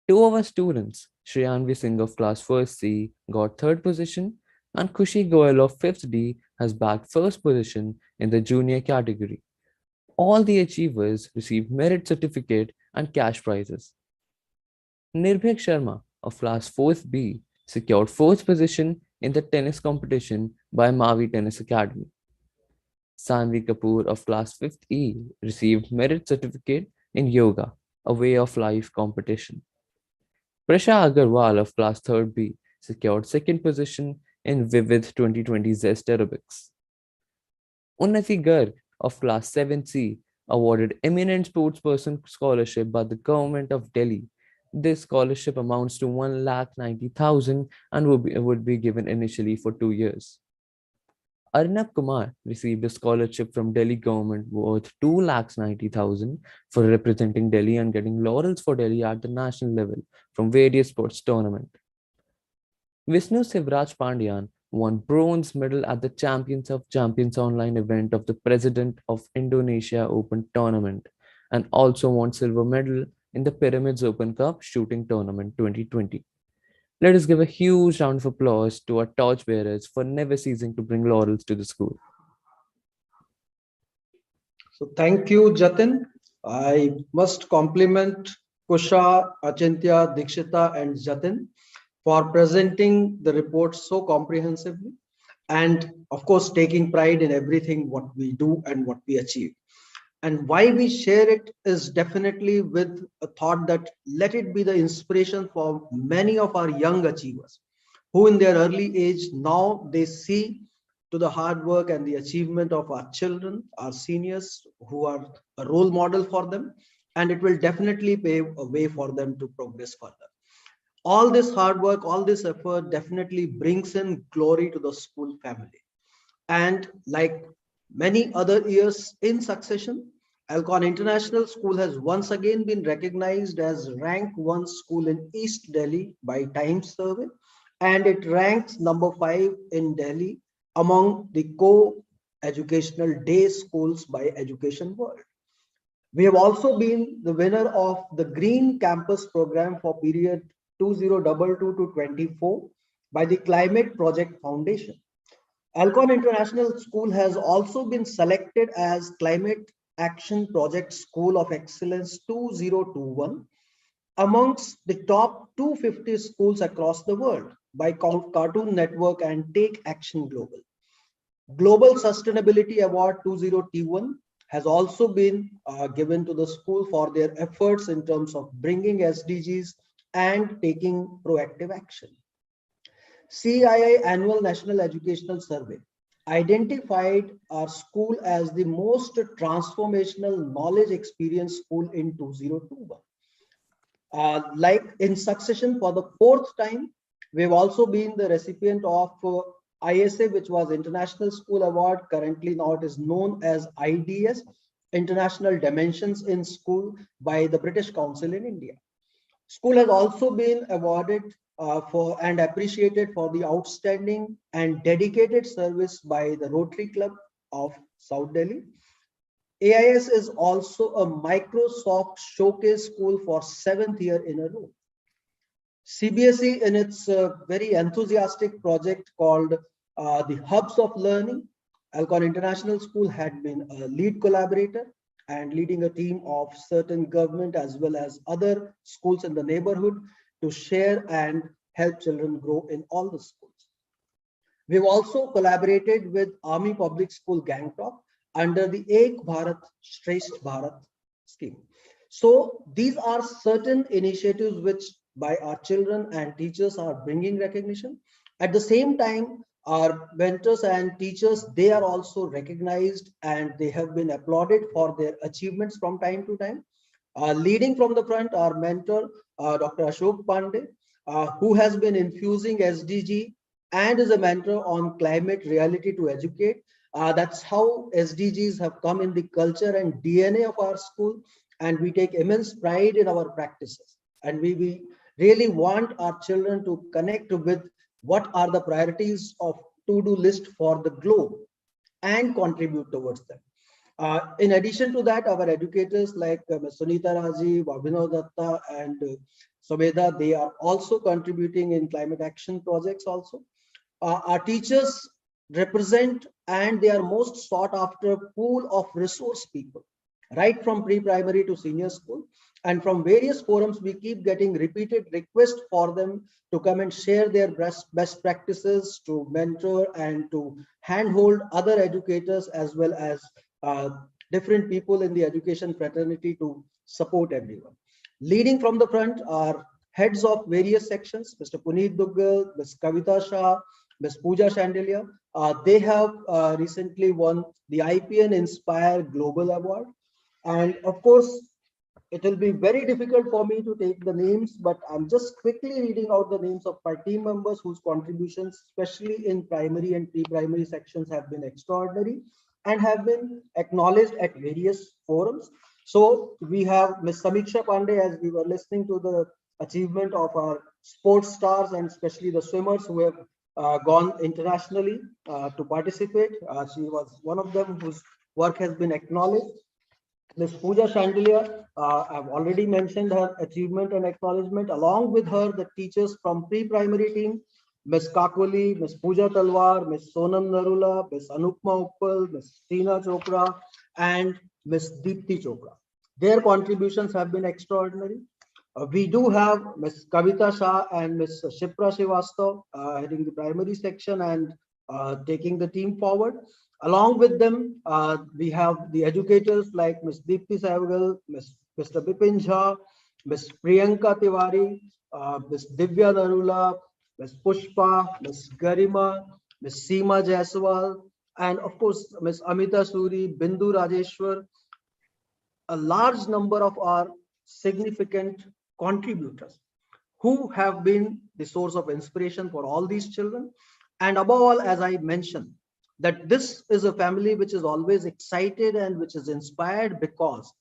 2 of our students, Shriyanvi Singh of class 1st C got 3rd position and Khushi Goyal of 5th D has bagged 1st position in the junior category. All the achievers received merit certificate and cash prizes. Nirbhyak Sharma of class 4th B secured 4th position in the tennis competition by Mavi Tennis Academy. Sanvi Kapoor of class 5th E received merit certificate in yoga, a way of life competition. Prisha Agarwal of class 3rd B secured second position in Vivid 2020 Zest Aerobics. Unnati Garg of class 7C awarded Eminent Sportsperson Scholarship by the Government of Delhi. This scholarship amounts to 1,90,000 and would be given initially for 2 years. Arnab Kumar received a scholarship from Delhi government worth 2,90,000 for representing Delhi and getting laurels for Delhi at the national level from various sports tournaments. Vishnu Sivraj Pandyan won bronze medal at the Champions of Champions online event of the President of Indonesia Open tournament and also won silver medal in the Pyramids Open Cup shooting tournament 2020. Let us give a huge round of applause to our torchbearers for never ceasing to bring laurels to the school. So thank you, Jatin. I must compliment Kusha, Achintya, Dikshita, and Jatin for presenting the report so comprehensively and, of course, taking pride in everything what we do and what we achieve. And why we share it is definitely with a thought that let it be the inspiration for many of our young achievers who in their early age now they see to the hard work and the achievement of our children, our seniors who are a role model for them, and it will definitely pave a way for them to progress further. All this hard work, all this effort definitely brings in glory to the school family. And like many other years in succession, Alcon International School has once again been recognized as rank 1 school in East Delhi by Times Survey, and it ranks number 5 in Delhi among the co-educational day schools by Education World. We have also been the winner of the Green Campus program for period 2022 to 24 by the Climate Project Foundation. Alcon International School has also been selected as Climate Action Project School of Excellence 2021 amongst the top 250 schools across the world by Cartoon Network and Take Action Global. Global Sustainability Award 2021 has also been given to the school for their efforts in terms of bringing SDGs and taking proactive action. CII Annual National Educational Survey identified our school as the most transformational knowledge experience school in 2021. Like in succession for the 4th time, we've also been the recipient of ISA, which was International School Award. Currently now it is known as IDS, International Dimensions in School by the British Council in India. School has also been awarded for and appreciated for the outstanding and dedicated service by the Rotary Club of South Delhi. AIS is also a Microsoft Showcase School for 7th year in a row. CBSE in its very enthusiastic project called the Hubs of Learning, Alcon International School had been a lead collaborator and leading a team of certain government as well as other schools in the neighborhood to share and help children grow in all the schools. We've also collaborated with Army Public School Gangtok under the Ek Bharat Shresth Bharat scheme. So these are certain initiatives which by our children and teachers are bringing recognition. At the same time, our mentors and teachers, they are also recognized and they have been applauded for their achievements from time to time. Leading from the front, our mentor, Dr. Ashok Pandey, who has been infusing SDG and is a mentor on climate reality to educate. That's how SDGs have come in the culture and DNA of our school, and we take immense pride in our practices. And we really want our children to connect with what are the priorities of to-do list for the globe and contribute towards them. In addition to that, our educators like Sunita Raji, Abhinav Datta, and Someda, they are also contributing in climate action projects also. Our teachers represent and they are most sought after pool of resource people, right from pre-primary to senior school. And from various forums, we keep getting repeated requests for them to come and share their best practices, to mentor and to handhold other educators as well as different people in the education fraternity to support everyone. Leading from the front, our heads of various sections, Mr. Puneet Duggal, Ms. Kavita Shah, Ms. Pooja Chandelier. They have recently won the IPN Inspire Global Award. And of course, it will be very difficult for me to take the names, but I'm just quickly reading out the names of our team members whose contributions, especially in primary and pre-primary sections, have been extraordinary and have been acknowledged at various forums. So we have Ms. Samiksha Pandey, as we were listening to the achievement of our sports stars and especially the swimmers who have gone internationally to participate. She was one of them whose work has been acknowledged. Ms. Pooja Chandelier, I've already mentioned her achievement and acknowledgement. Along with her, the teachers from pre-primary team, Ms. Kakwali, Ms. Pooja Talwar, Ms. Sonam Narula, Ms. Anupma Uppal, Ms. Tina Chopra, and Ms. Deepti Chopra. Their contributions have been extraordinary. We do have Ms. Kavita Shah and Ms. Shipra Srivastav heading the primary section and taking the team forward. Along with them, we have the educators like Ms. Deepti Sehgal, Mr. Bipin Jha, Ms. Priyanka Tiwari, Ms. Divya Narula, Ms. Pushpa, Ms. Garima, Ms. Seema Jaiswal, and of course, Ms. Amita Suri, Bindu Rajeshwar. A large number of our significant contributors who have been the source of inspiration for all these children. And above all, as I mentioned, that this is a family which is always excited and which is inspired because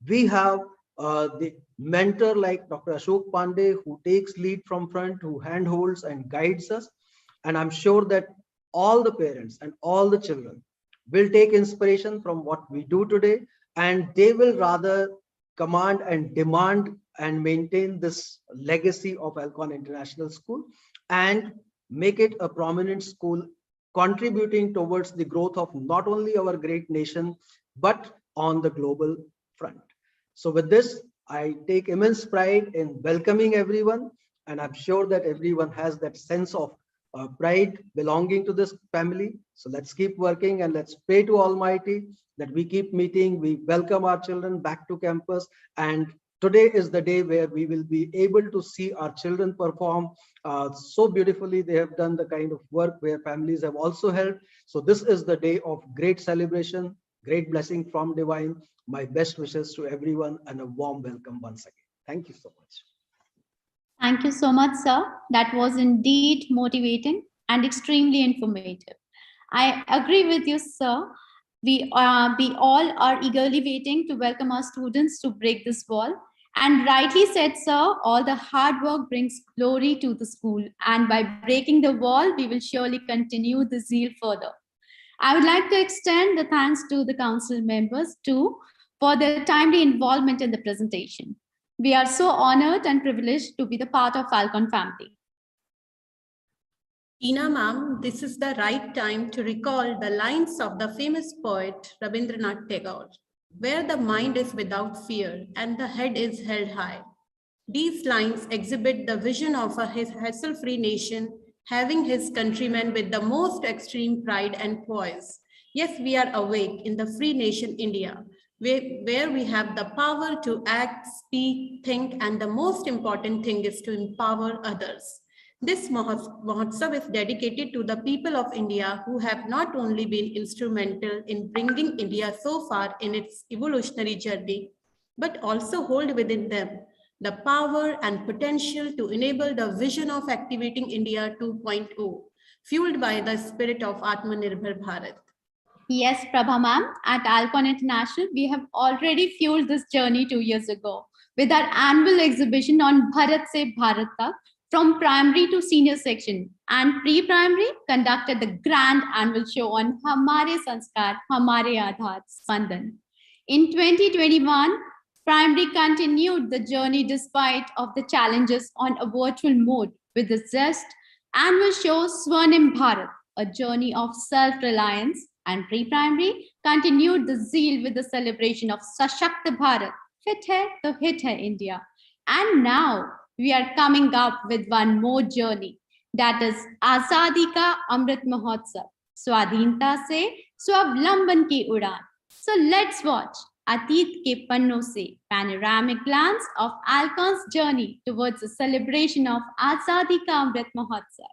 we have the mentor like Dr. Ashok Pandey, who takes lead from front, who handholds and guides us. And I'm sure that all the parents and all the children will take inspiration from what we do today, and they will rather command and demand and maintain this legacy of Alcon International School and make it a prominent school, contributing towards the growth of not only our great nation, but on the global front. So with this, I take immense pride in welcoming everyone, and I'm sure that everyone has that sense of pride belonging to this family. So let's keep working and let's pray to Almighty that we keep meeting, we welcome our children back to campus, and today is the day where we will be able to see our children perform so beautifully. They have done the kind of work where families have also helped. So this is the day of great celebration, great blessing from divine. My best wishes to everyone and a warm welcome once again. Thank you so much. Thank you so much, sir. That was indeed motivating and extremely informative. I agree with you, sir. We all are eagerly waiting to welcome our students to break this wall. And rightly said, sir, all the hard work brings glory to the school. And by breaking the wall, we will surely continue the zeal further. I would like to extend the thanks to the council members too for their timely involvement in the presentation. We are so honored and privileged to be the part of Alcon family. Tina ma'am, this is the right time to recall the lines of the famous poet Rabindranath Tagore, where the mind is without fear and the head is held high. These lines exhibit the vision of a hassle-free nation, having his countrymen with the most extreme pride and poise. Yes, we are awake in the free nation India, where we have the power to act, speak, think, and the most important thing is to empower others. This Mahotsav is dedicated to the people of India who have not only been instrumental in bringing India so far in its evolutionary journey, but also hold within them the power and potential to enable the vision of activating India 2.0, fueled by the spirit of Atmanirbhar Bharat. Yes, Prabha ma'am, at Alcon International, we have already fueled this journey 2 years ago with our annual exhibition on Bharat Se Bharat Tak, from primary to senior section, and pre-primary conducted the grand annual show on Hamare Sanskar, Hamare Aadhaar, Spandan. In 2021, primary continued the journey despite of the challenges on a virtual mode with the zest annual show Swarnim Bharat, a journey of self-reliance, and pre-primary continued the zeal with the celebration of Sashakt Bharat, Fit Hai to Hit Hai India. And now we are coming up with one more journey, that is Azadi Ka Amrit Mahotsav, Swadhinta Se Swavlamban Ki Udan. So let's watch अतीत के पन्नों से panoramic glance of Alcon's journey towards the celebration of आजादी का Amrit Mahotsav.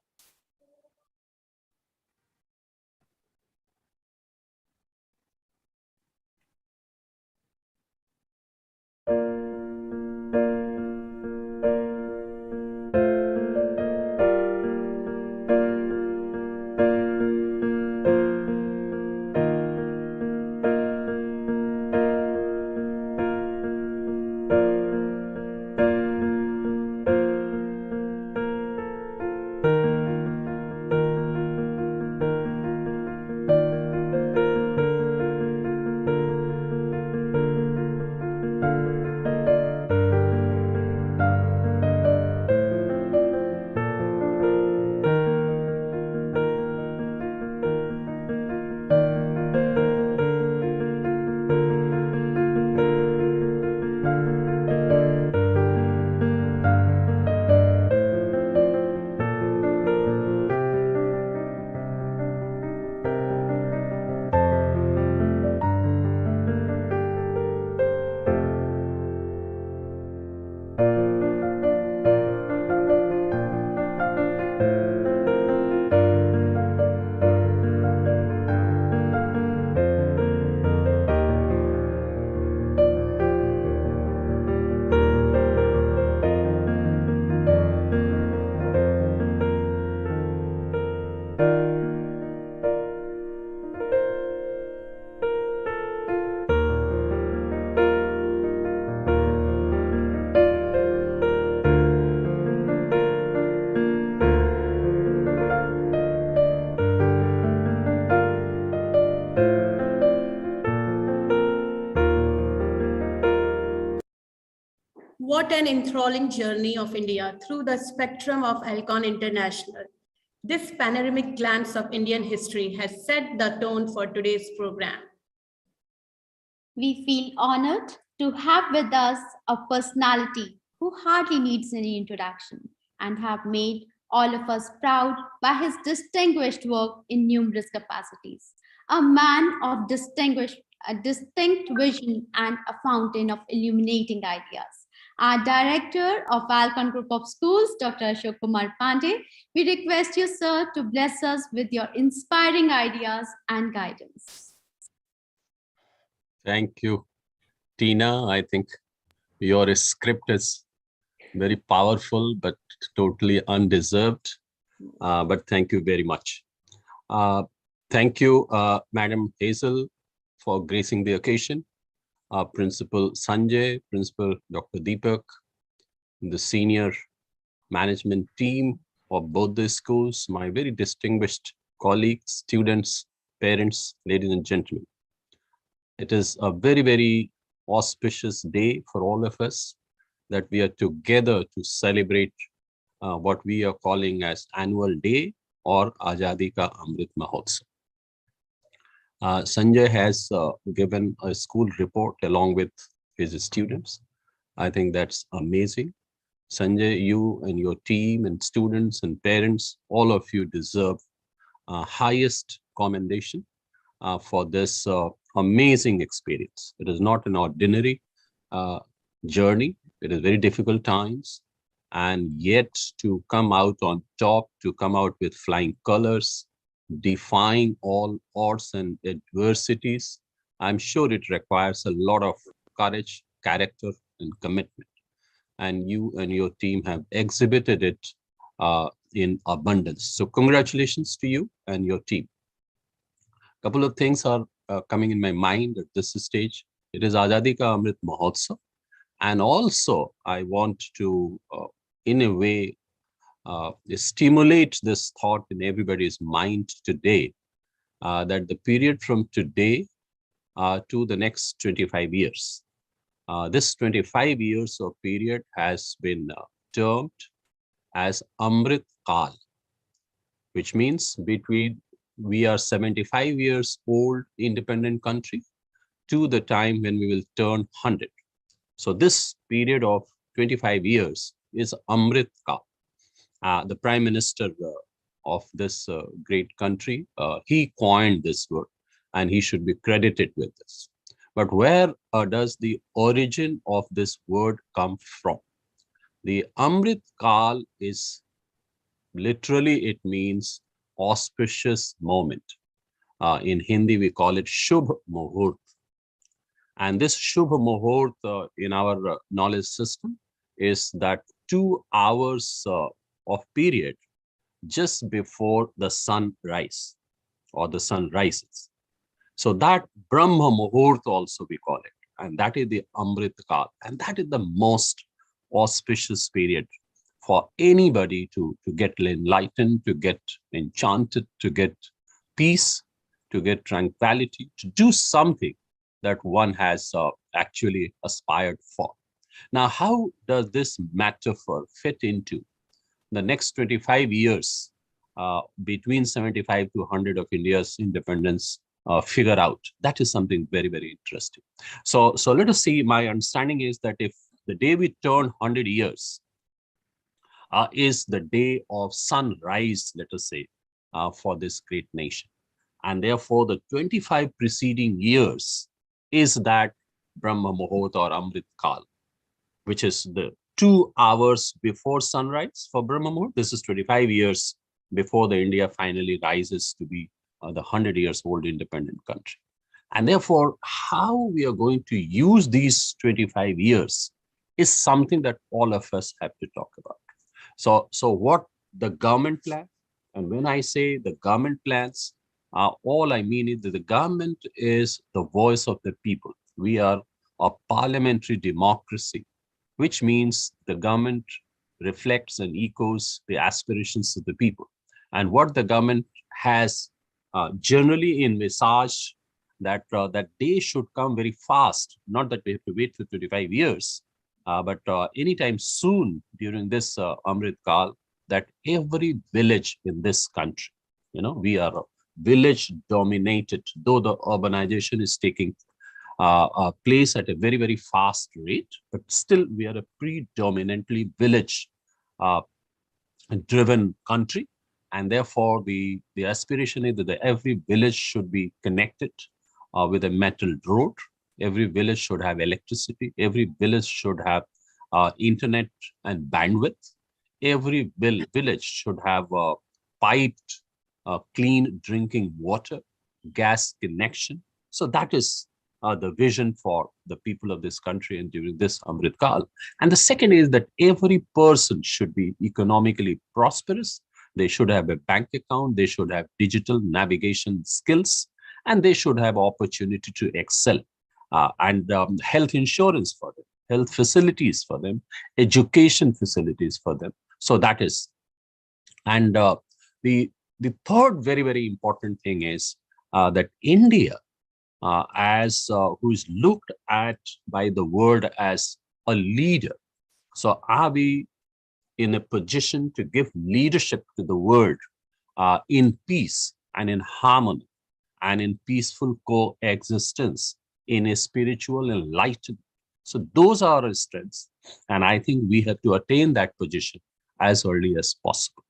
What an enthralling journey of India through the spectrum of Alcon International. This panoramic glance of Indian history has set the tone for today's program. We feel honored to have with us a personality who hardly needs any introduction and have made all of us proud by his distinguished work in numerous capacities. A man of a distinct vision and a fountain of illuminating ideas. Our director of Alcon Group of Schools, Dr. Ashok Kumar Pandey, we request you, sir, to bless us with your inspiring ideas and guidance. Thank you, Tina. I think your script is very powerful, but totally undeserved. But thank you very much. Thank you, Madam Hazel, for gracing the occasion. Principal Sanjay, Principal Dr. Deepak, the senior management team of both the schools, my very distinguished colleagues, students, parents, ladies and gentlemen. It is a very, very auspicious day for all of us that we are together to celebrate what we are calling as annual day or Azadi Ka Amrit Mahotsav. Sanjay has given a school report along with his students. I think that's amazing. Sanjay, you and your team and students and parents, all of you deserve highest commendation for this amazing experience. It is not an ordinary journey. It is very difficult times. And yet to come out on top, to come out with flying colors, defying all odds and adversities, I'm sure it requires a lot of courage, character, and commitment. And you and your team have exhibited it in abundance. So congratulations to you and your team. A couple of things are coming in my mind at this stage. It is Azadi Ka Amrit Mahotsav. And also I want to, in a way, stimulate this thought in everybody's mind today, that the period from today to the next 25 years, this 25 years of period has been termed as Amrit Kal, which means between we are 75 years old independent country to the time when we will turn 100. So this period of 25 years is Amrit Kal. The Prime Minister of this great country, he coined this word and he should be credited with this. But where does the origin of this word come from? The Amrit Kal is literally, it means auspicious moment. In Hindi, we call it Shubh Muhurt. And this Shubh Muhurt in our knowledge system is that 2 hours of period just before the sun rise or the sun rises. So that Brahma Muhurt also we call it. And that is the Amrit Kal. And that is the most auspicious period for anybody to get enlightened, to get enchanted, to get peace, to get tranquility, to do something that one has actually aspired for. Now, how does this metaphor fit into the next 25 years between 75 to 100 of India's independence figure out? That is something very, very interesting. So let us see. My understanding is that if the day we turn 100 years is the day of sunrise, let us say, for this great nation. And therefore, the 25 preceding years is that Brahma Muhurt or Amrit Kal, which is the 2 hours before sunrise for Brahma Muhurt. This is 25 years before the India finally rises to be the 100 years old independent country. And therefore, how we are going to use these 25 years is something that all of us have to talk about. So what the government plan, and when I say the government plans, all I mean is that the government is the voice of the people. We are a parliamentary democracy, which means the government reflects and echoes the aspirations of the people. And what the government has generally envisaged that day should come very fast, not that we have to wait for 25 years, but anytime soon during this Amrit Kal, that every village in this country, we are village dominated, though the urbanization is taking place at a very, very fast rate, but still we are a predominantly village driven country. And therefore the aspiration is that every village should be connected with a metal road. Every village should have electricity. Every village should have internet and bandwidth. Every village should have piped clean drinking water, gas connection. So that is the vision for the people of this country and during this Amrit Kal. And the second is that every person should be economically prosperous. They should have a bank account. They should have digital navigation skills, and they should have opportunity to excel. And health insurance for them, health facilities for them, education facilities for them. So that is. And the third very, very important thing is that India, who is looked at by the world as a leader. So are we in a position to give leadership to the world in peace and in harmony and in peaceful coexistence, in a spiritual enlightenment? So those are our strengths. And I think we have to attain that position as early as possible.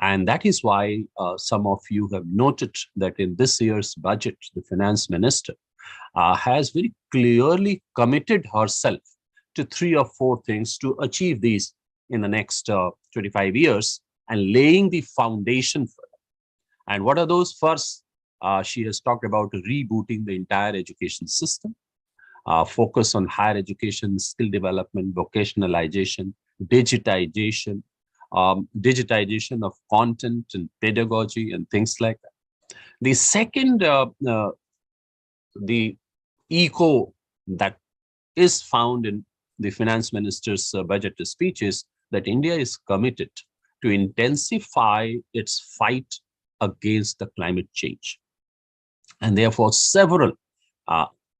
And that is why some of you have noted that in this year's budget, the finance minister has very clearly committed herself to 3 or 4 things to achieve these in the next 25 years and laying the foundation for them. And what are those? First, she has talked about rebooting the entire education system, focus on higher education, skill development, vocationalization, digitization, digitization of content and pedagogy and things like that. The second, the echo that is found in the finance minister's budget speech is that India is committed to intensify its fight against the climate change. And therefore, several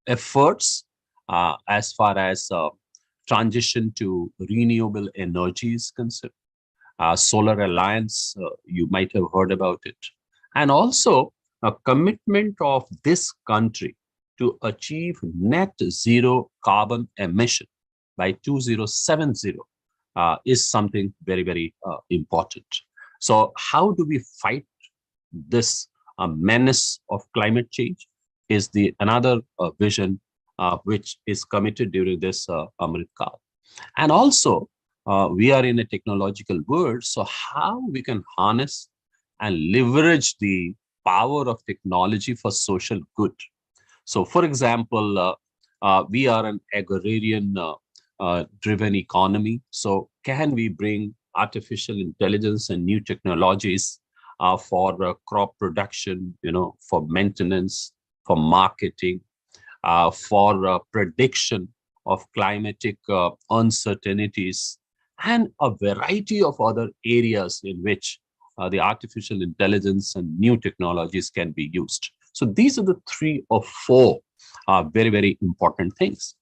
efforts as far as transition to renewable energy is concerned. Solar Alliance, you might have heard about it. And also a commitment of this country to achieve net zero carbon emission by 2070 is something very, very important. So how do we fight this menace of climate change is another vision which is committed during this Amrit Kal. And also, we are in a technological world, so how we can harness and leverage the power of technology for social good. So, for example, we are an agrarian driven economy. So, can we bring artificial intelligence and new technologies for crop production, for maintenance, for marketing, for prediction of climatic uncertainties, and a variety of other areas in which the artificial intelligence and new technologies can be used. So these are the 3 or 4 very, very important things.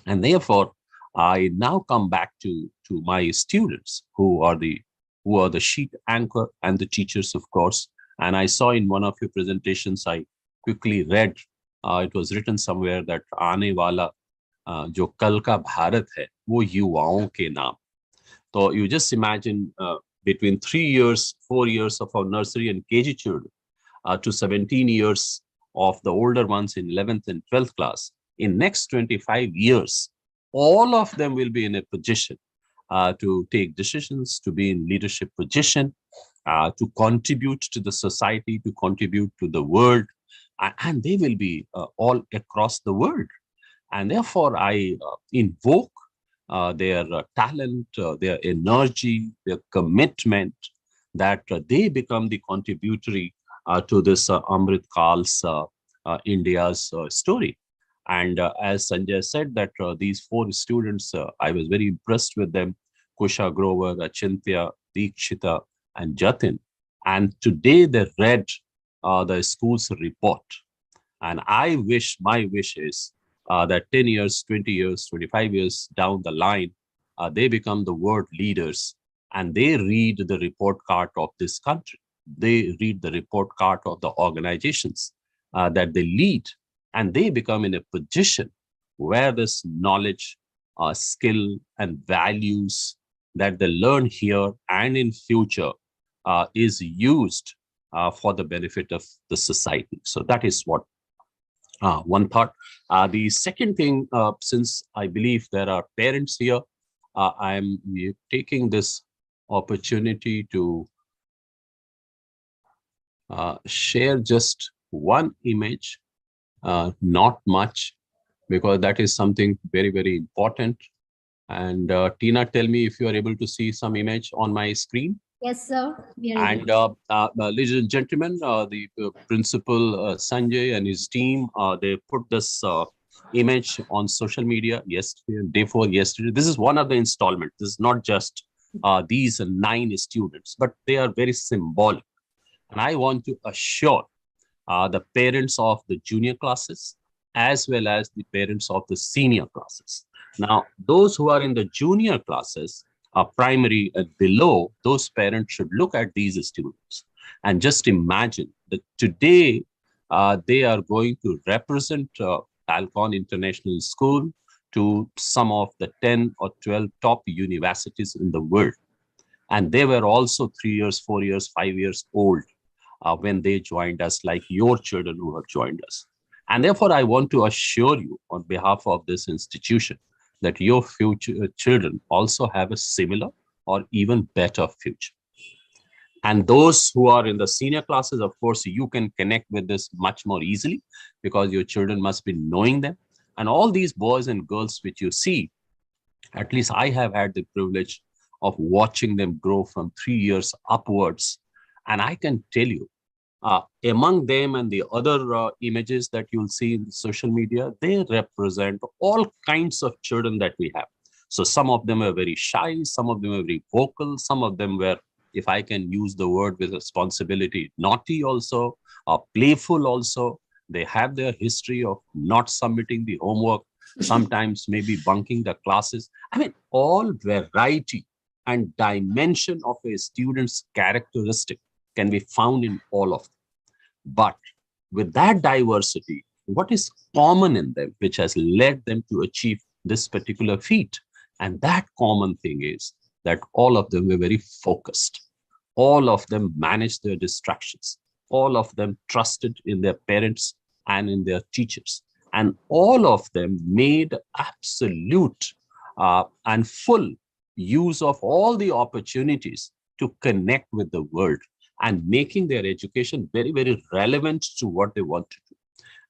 And therefore, I now come back to my students who are the sheet anchor and the teachers, of course. And I saw in one of your presentations, I quickly read, it was written somewhere that आने वाला जो कल का भारत है वो युवाओं के नाम. So you just imagine between 3 years, 4 years of our nursery and KG children to 17 years of the older ones in 11th and 12th class, in next 25 years, all of them will be in a position to take decisions, to be in leadership position, to contribute to the society, to contribute to the world, and they will be all across the world. And therefore, I invoke their talent, their energy, their commitment, that they become the contributory to this Amrit Kal's India's story. And as Sanjay said, that these 4 students, I was very impressed with them: Kusha Grover, Achintya, Deekshita, and Jatin. And today they read the school's report. And my wish is that 10 years, 20 years, 25 years down the line, they become the world leaders and they read the report card of this country. They read the report card of the organizations that they lead, and they become in a position where this knowledge, skill, and values that they learn here and in future is used for the benefit of the society. So that is what one part. The second thing, since I believe there are parents here, I am taking this opportunity to share just one image, not much, because that is something very, very important. And Tina, tell me if you are able to see some image on my screen. Yes, sir. And ladies and gentlemen, the principal Sanjay and his team, they put this image on social media yesterday, day before yesterday. This is one of the installments. This is not just these 9 students, but they are very symbolic. And I want to assure the parents of the junior classes as well as the parents of the senior classes. Now, those who are in the junior classes, primary and below, those parents should look at these students and just imagine that today they are going to represent Alcon International School to some of the 10 or 12 top universities in the world. And they were also 3 years, 4 years, 5 years old when they joined us, like your children who have joined us. And therefore, I want to assure you on behalf of this institution that your future children also have a similar or even better future. And those who are in the senior classes, of course, you can connect with this much more easily because your children must be knowing them. And all these boys and girls which you see, at least I have had the privilege of watching them grow from 3 years upwards. And I can tell you, among them and the other images that you'll see in social media, they represent all kinds of children that we have. So some of them are very shy, some of them are very vocal, some of them were, if I can use the word with responsibility, naughty also, playful also. They have their history of not submitting the homework, sometimes maybe bunking the classes. I mean, all variety and dimension of a student's characteristic can be found in all of them. But with that diversity, what is common in them, which has led them to achieve this particular feat? And that common thing is that all of them were very focused. All of them managed their distractions. All of them trusted in their parents and in their teachers. And all of them made absolute and full use of all the opportunities to connect with the world and making their education very, very relevant to what they want to do.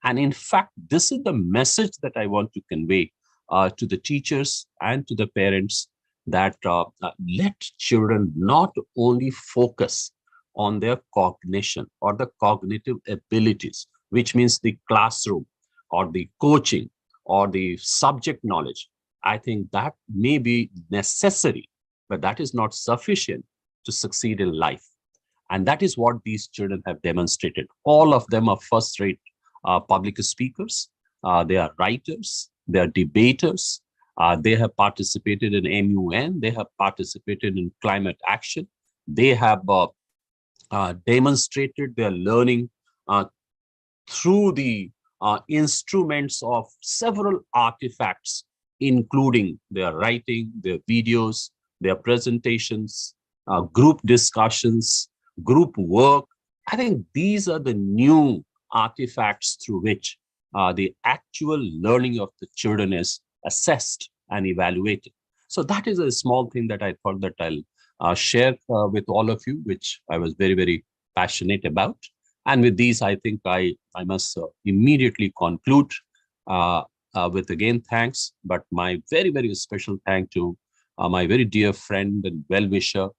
And in fact, this is the message that I want to convey to the teachers and to the parents, that let children not only focus on their cognition or the cognitive abilities, which means the classroom or the coaching or the subject knowledge. I think that may be necessary, but that is not sufficient to succeed in life. And that is what these children have demonstrated. All of them are first-rate public speakers. They are writers. They are debaters. They have participated in MUN. They have participated in climate action. They have demonstrated their learning through the instruments of several artifacts, including their writing, their videos, their presentations, group discussions, group work. I think these are the new artifacts through which the actual learning of the children is assessed and evaluated. So that is a small thing that I thought that I'll share with all of you, which I was very, very passionate about. And with these, I think I must immediately conclude with again thanks, but my very, very special thank to my very dear friend and well-wisher,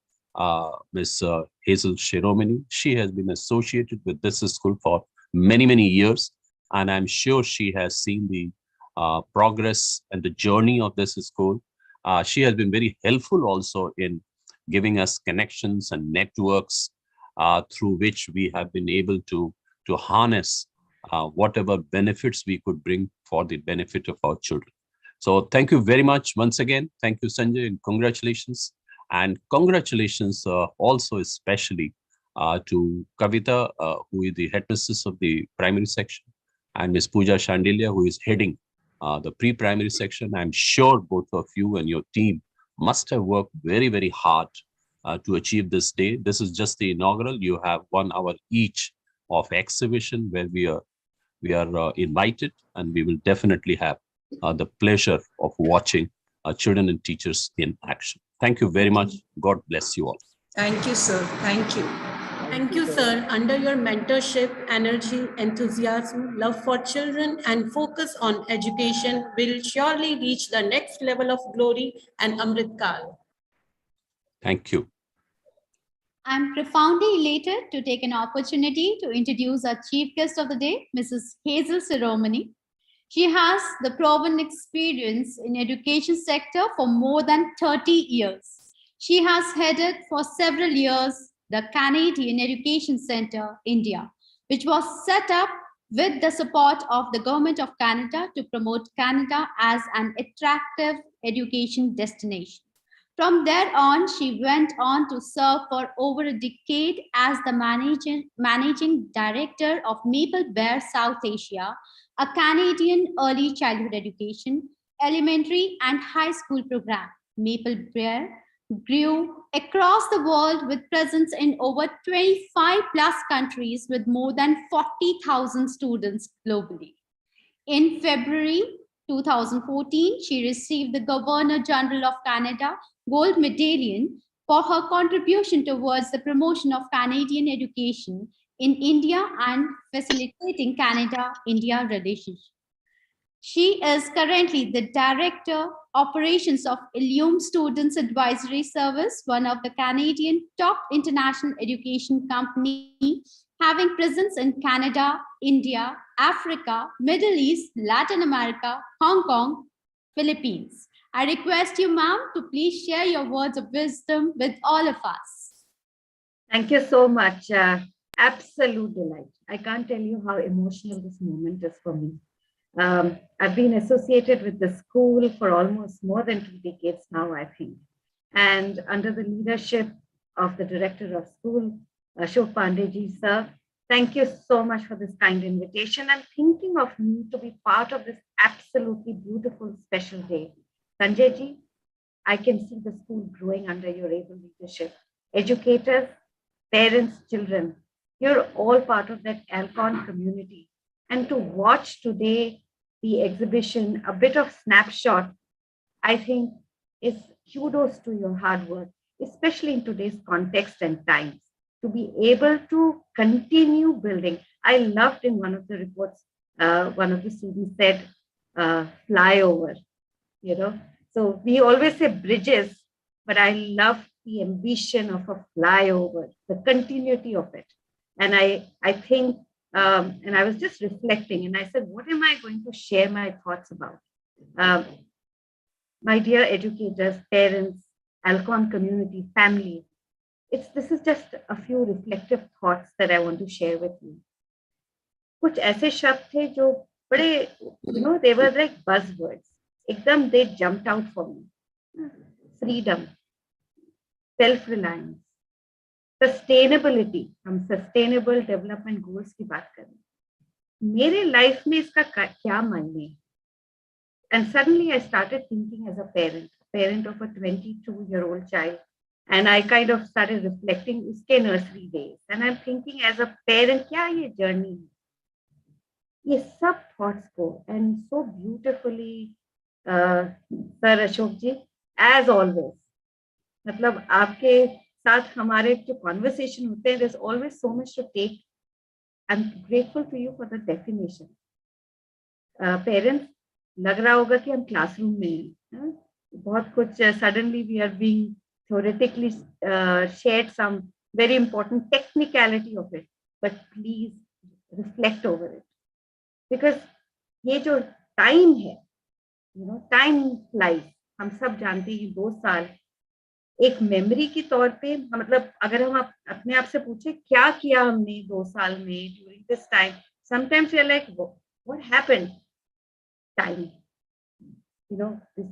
Ms. Hazel Shiromani. She has been associated with this school for many, many years, and I'm sure she has seen the progress and the journey of this school. She has been very helpful also in giving us connections and networks through which we have been able to harness whatever benefits we could bring for the benefit of our children. So thank you very much once again. Thank you, Sanjay, and congratulations. And congratulations also especially to Kavita, who is the headmistress of the primary section, and Ms. Pooja Shandilia, who is heading the pre-primary section. I'm sure both of you and your team must have worked very, very hard to achieve this day. This is just the inaugural. You have 1 hour each of exhibition where we are invited, and we will definitely have the pleasure of watching children and teachers in action. Thank you very much. God bless you all. Thank you, sir. Thank you. Thank you, sir. Under your mentorship, energy, enthusiasm, love for children, and focus on education, will surely reach the next level of glory and Amrit Kal. Thank you. I'm profoundly elated to take an opportunity to introduce our chief guest of the day, Mrs. Hazel Shiromani. She has the proven experience in education sector for more than 30 years. She has headed for several years the Canadian Education Centre, India, which was set up with the support of the Government of Canada to promote Canada as an attractive education destination. From there on, she went on to serve for over a decade as the managing director of Maple Bear South Asia, a Canadian early childhood education, elementary and high school program. Maple Bear grew across the world with presence in over 25 plus countries with more than 40,000 students globally. In February 2014, she received the Governor General of Canada Gold Medallion for her contribution towards the promotion of Canadian education in India and facilitating Canada-India relationship. She is currently the Director Operations of Illume Students Advisory Service, one of the Canadian top international education company having presence in Canada, India, Africa, Middle East, Latin America, Hong Kong, Philippines. I request you, ma'am, to please share your words of wisdom with all of us. Thank you so much. Absolute delight. I can't tell you how emotional this moment is for me. I've been associated with the school for almost more than 2 decades now, I think. And under the leadership of the director of school, Ashok Pandeyji, sir, thank you so much for this kind invitation and thinking of me to be part of this absolutely beautiful special day. Sanjayji, I can see the school growing under your able leadership. Educators, parents, children, you're all part of that Alcon community. And to watch today the exhibition, a bit of snapshot, I think is kudos to your hard work, especially in today's context and times, to be able to continue building. I loved in one of the reports, one of the students said, flyover, you know. So we always say bridges, but I love the ambition of a flyover, the continuity of it. And I think, and I was just reflecting and I said, what am I going to share my thoughts about? My dear educators, parents, Alcon community, family, this is just a few reflective thoughts that I want to share with you. कुछ ऐसे शब्द थे जो बड़े, they were like buzzwords. एकदम they jumped out for me. Freedom, self-reliance, sustainability. हम sustainable development goals की बात कर रहे हैं. मेरे लाइफ में इसका क्या मायने है? And suddenly I started thinking as a parent of a 22-year-old child. And I kind of started reflecting uske nursery days. And I'm thinking as a parent, kya ye journey hai? Ye sab thoughts ko, and so beautifully, Sir Ashok ji, as always. मतलब आपके साथ हमारे जो conversation होते हैं, there's always so much to take. I'm grateful to you for the definition. Parents, लग रहा होगा कि हम क्लासरूम में हैं, बहुत कुछ suddenly we are being theoretically shared some very important technicality of it, but please reflect over it, because ये जो time है, time flies. हम सब जानते हैं 2 साल एक मेमोरी की तौर पे, मतलब अगर हम अपने आप से पूछे क्या किया हमने 2 साल में during this time, sometimes we are like, what happened? Time, this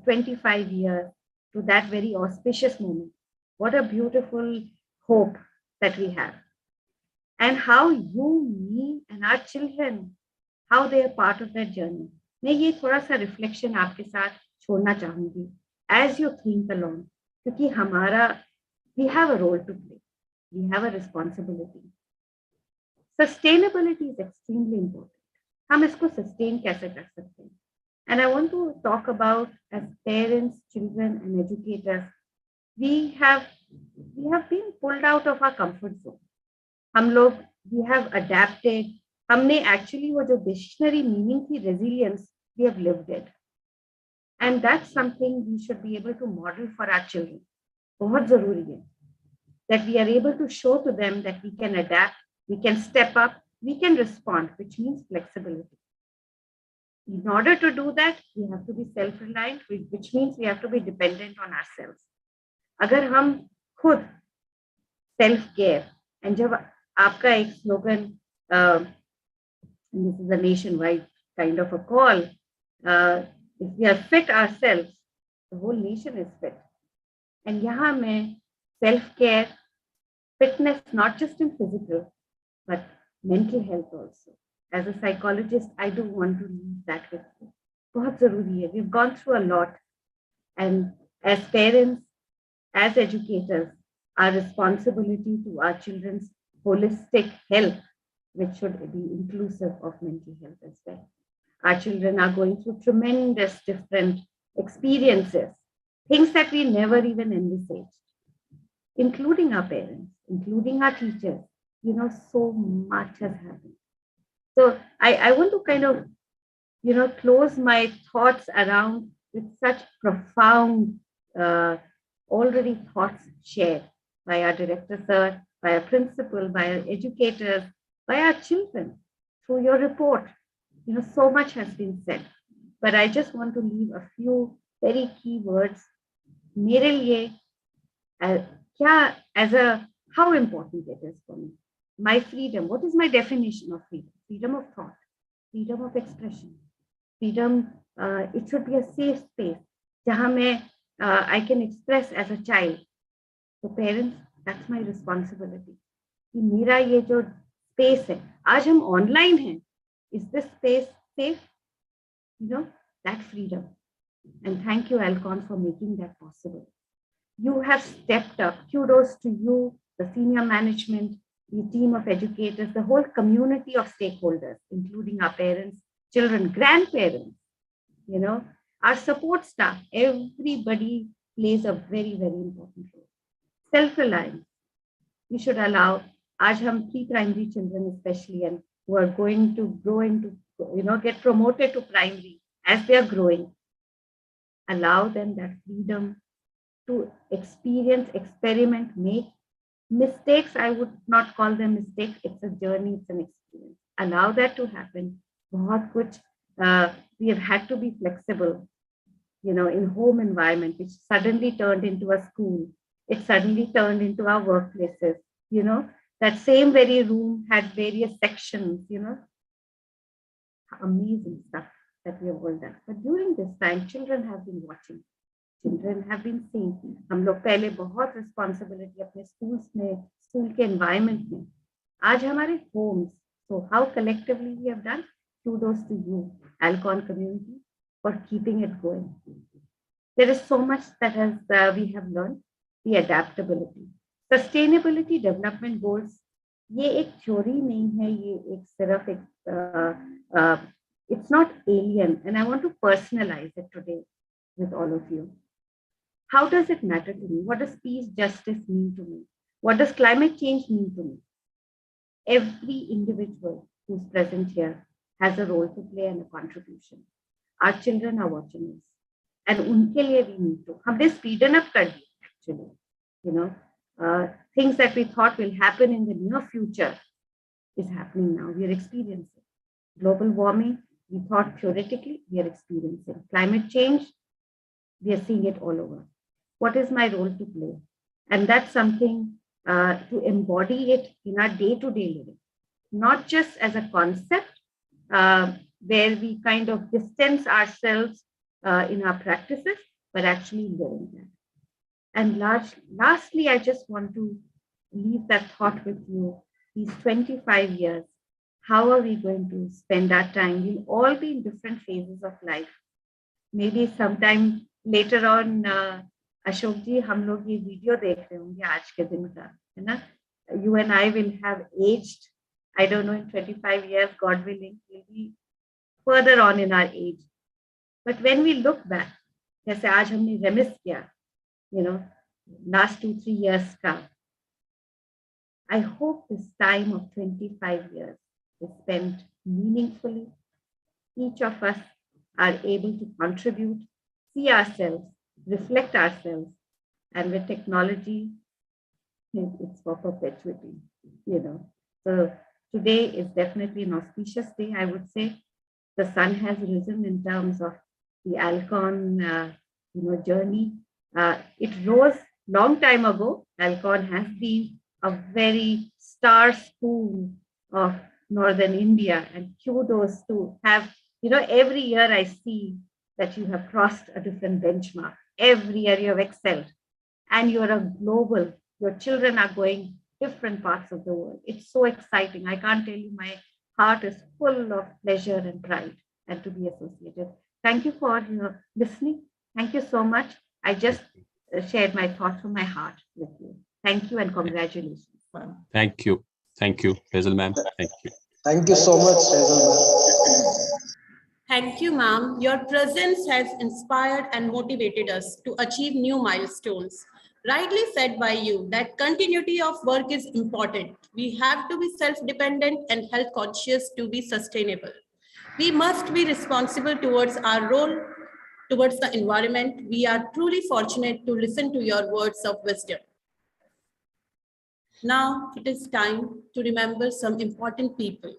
25 years to that very auspicious moment. What a beautiful hope that we have. And how you, me, and our children, how they are part of that journey. मैं ये थोड़ा सा reflection आपके साथ छोड़ना चाहूँगी as you think along, क्योंकि हमारा, we have a role to play. We have a responsibility. Sustainability is extremely important. हम इसको sustain कैसे कर सकते हैं? And I want to talk about, as parents, children, and educators, we have been pulled out of our comfort zone. हम लोग, we have adapted. हमने actually वो जो dictionary meaning थी resilience, we have lived it. And that's something we should be able to model for our children. बहुत जरूरी है that we are able to show to them that we can adapt, we can step up, we can respond, which means flexibility. In order to do that, we have to be self-reliant, which means we have to be dependent on ourselves. अगर हम खुद self-care, and जब आपका एक slogan, this is a nationwide kind of a call, if we are fit ourselves, the whole nation is fit. And यहाँ मैं self-care, fitness, not just in physical, but mental health also. As a psychologist, I do want to leave that with you. बहुत जरूरी है. We've gone through a lot, and as parents, as educators, our responsibility to our children's holistic health, which should be inclusive of mental health as well. Our children are going through tremendous different experiences, things that we never even envisaged, including our parents, including our teachers. So much has happened. So I want to kind of, close my thoughts around with such profound, already thoughts shared by our director, sir, by our principal, by our educators, by our children, through your report. So much has been said, but I just want to leave a few very key words. मेरे लिए how important it is for me. My freedom, what is my definition of freedom? Freedom of thought, freedom of expression, freedom, it should be a safe space जहाँ मैं I can express as a child. So parents, that's my responsibility. कि मेरा ये जो space है, आज हम online हैं, is this space safe? That freedom. And thank you, Alcon, for making that possible. You have stepped up. Kudos to you, the senior management, the team of educators, the whole community of stakeholders, including our parents, children, grandparents, Our support staff, everybody plays a very, very important role. Self-reliance. We should allow, आज हम pre-primary children especially, and who are going to grow into, get promoted to primary as they are growing, allow them that freedom to experience, experiment, make mistakes. I would not call them mistakes. It's a journey, it's an experience. Allow that to happen. बहुत कुछ, we have had to be flexible, in home environment, which suddenly turned into a school. It suddenly turned into our workplaces. That same very room had various sections, amazing stuff that we have all done. But during this time, children have been watching. Children have been seeing. हम लोग पहले बहुत responsibility अपने schools में, school के environment में. आज हमारे homes. So how collectively we have done? Kudos to you, Alcon community, for keeping it going. There is so much that we have learned. The adaptability, sustainability development goals. ये एक theory नहीं है, ये एक सिर्फ एक it's not alien, and I want to personalize it today with all of you. How does it matter to me? What does peace, justice mean to me? What does climate change mean to me? Every individual who's present here has a role to play and a contribution. Our children are watching us, and उनके लिए we need to. हमने speeden up कर दिया actually. Things that we thought will happen in the near future is happening now. We are experiencing global warming. We thought theoretically, we are experiencing climate change. We are seeing it all over. What is my role to play? And that's something to embody it in our day-to-day living, not just as a concept where we kind of distance ourselves in our practices, but actually living that. And lastly, I just want to leave that thought with you. These 25 years, how are we going to spend our time? We'll all be in different phases of life. Maybe sometime later on, Ashok ji, हम लोग ये video देख रहे होंगे आज के दिन का, है ना? You and I will have aged. I don't know, in 25 years, God willing, we'll be further on in our age. But when we look back, जैसे आज हमने remiss किया, last 2-3 years का, I hope this time of 25 years is spent meaningfully. Each of us are able to contribute, see ourselves, reflect ourselves, and with technology, it's for perpetuity, So today is definitely an auspicious day, I would say. The sun has risen in terms of the Alcon, journey. It rose long time ago. Alcon has been a very star school of Northern India, and kudos to have, every year I see that you have crossed a different benchmark. Every year you have excelled, and you're a global, your children are going different parts of the world. It's so exciting. I can't tell you, my heart is full of pleasure and pride and to be associated. Thank you for listening. Thank you so much. I just shared my thoughts from my heart with you. Thank you and congratulations. Thank you. Thank you, Hazel ma'am. Thank you. Thank you so much, Hazel ma'am. Thank you, ma'am. Your presence has inspired and motivated us to achieve new milestones. Rightly said by you that continuity of work is important. We have to be self-dependent and health conscious to be sustainable. We must be responsible towards our role, towards the environment. We are truly fortunate to listen to your words of wisdom. Now it is time to remember some important people.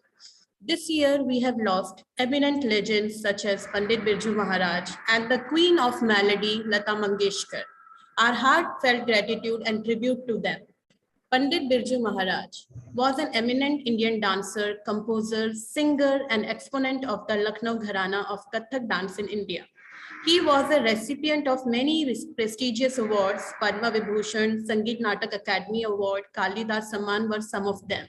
This year we have lost eminent legends such as Pandit Birju Maharaj and the Queen of Melody, Lata Mangeshkar. Our heartfelt gratitude and tribute to them. Pandit Birju Maharaj was an eminent Indian dancer, composer, singer, and exponent of the Lucknow Gharana of Kathak dance in India. He was a recipient of many prestigious awards. Padma Vibhushan, Sangeet Natak Academy Award, Kalidas Samman were some of them.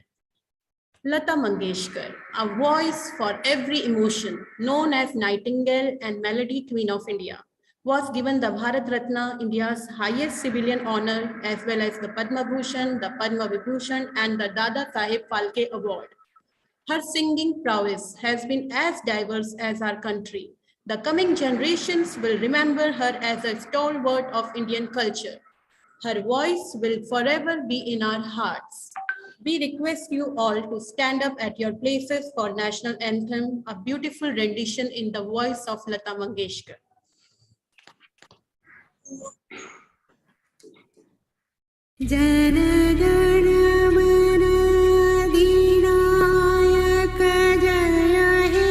Lata Mangeshkar, a voice for every emotion, known as Nightingale and Melody Queen of India, was given the Bharat Ratna, India's highest civilian honor, as well as the Padma Bhushan, the Padma Vibhushan, and the Dada Saheb Phalke Award. Her singing prowess has been as diverse as our country. The coming generations will remember her as a stalwart of Indian culture. Her voice will forever be in our hearts. We request you all to stand up at your places for National Anthem, a beautiful rendition in the voice of Lata Mangeshkar. Jana Gana Mana Adhinayaka Jaya He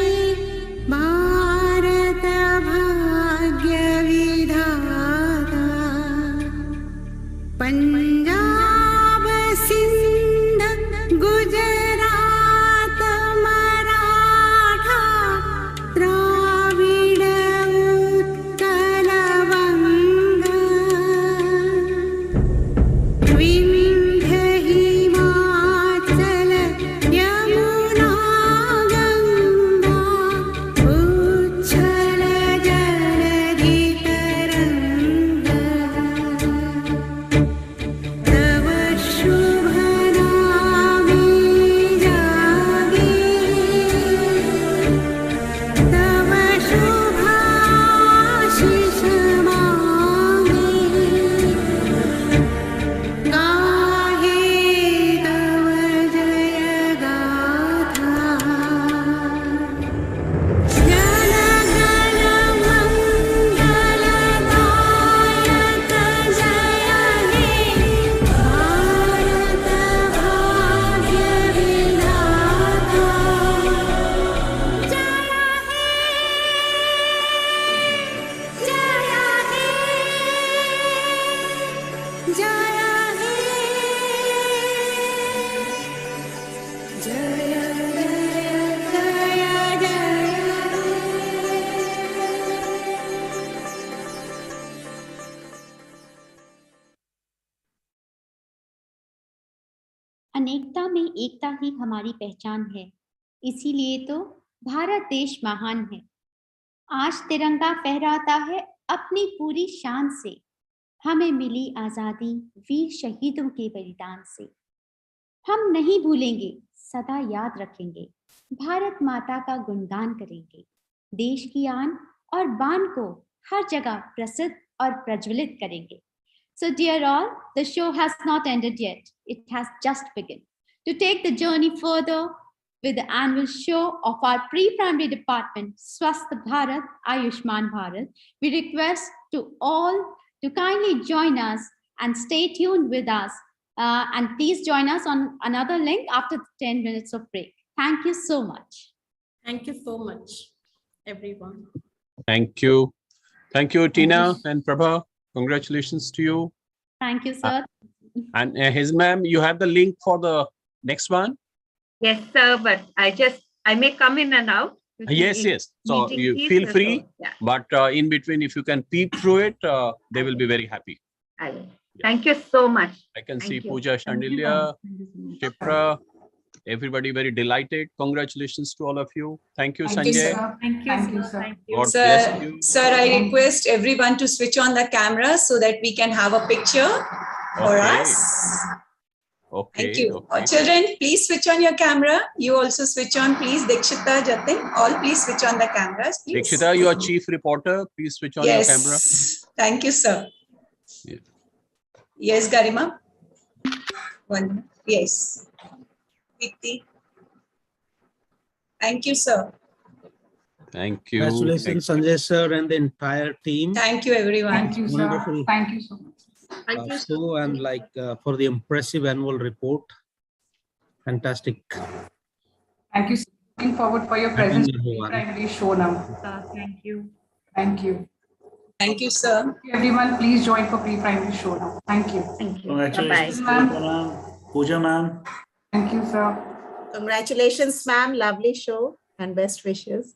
Bharata Bhagya Vidhata Punjab Sindh Gujarat Maratha Dravida Utkala Vanga Vindhya Himachal Yamuna Ganga Uchala Jaladhi Taranga Tava Shubha Name Jage Tava Shubha Ashish Mange Gahe Tava Jaya Gatha Jana Gana Mangaladayaka Jaya He Bharata Bhagya Vidhata Jaya He Jaya He Jaya He Jaya Jaya अनेकता में एकता ही हमारी पहचान है, इसीलिए तो भारत देश महान है। आज तिरंगा फहराता है अपनी पूरी शान से। हमें मिली आजादी वीर शहीदों के बलिदान से। हम नहीं भूलेंगे, सदा याद रखेंगे, भारत माता का गुणगान करेंगे, देश की आन और बान को हर जगह प्रसिद्ध और प्रज्वलित करेंगे। So dear all, the show has not ended yet. It has just begun. To take the journey further with the annual show of our pre-primary department, Swasth Bharat, Ayushman Bharat, we request to all to kindly join us and stay tuned with us. And please join us on another link after 10 minutes of break. Thank you so much. Thank you so much, everyone. Thank you. Thank you, Tina and Prabha. Congratulations to you. Thank you, sir. And his ma'am, you have the link for the next one? Yes, sir, but I may come in and out. Yes, yes. So Meeting you fees feel and free, so, yeah. but in between, if you can peep through it, they will be very happy. I will. Thank you so much. I can Thank see you. Pooja Shandilya, Shipra, everybody very delighted. Congratulations to all of you. Thank you, Thank you, Sanjay. sir. Thank you, sir. Thank you. God Sir, bless you. sir, I request everyone to switch on the camera so that we can have a picture for Okay. us. Okay. Thank you. Okay. Children, please switch on your camera. You also switch on, please. Dikshita, Jatin, all please switch on the cameras, please. Dikshita, you are chief reporter. Please switch on your camera. Yes. Thank you, sir. Yeah. Yes, Garima. One. Yes. Preeti. Thank you, sir. Thank you. Congratulations, Sanjay sir and the entire team. Thank you, everyone. Thank you, sir. Wonderful. Thank you so much. So and for the impressive annual report. Fantastic. Thank you. Looking forward for your presence in the primary show now. Thank you. Thank you. Thank you, sir. Everyone, please join for pre-primary show now. Thank you. Thank you. Congratulations, Bye-bye. Pooja ma'am. Thank you, sir. Congratulations, ma'am. Lovely show and best wishes.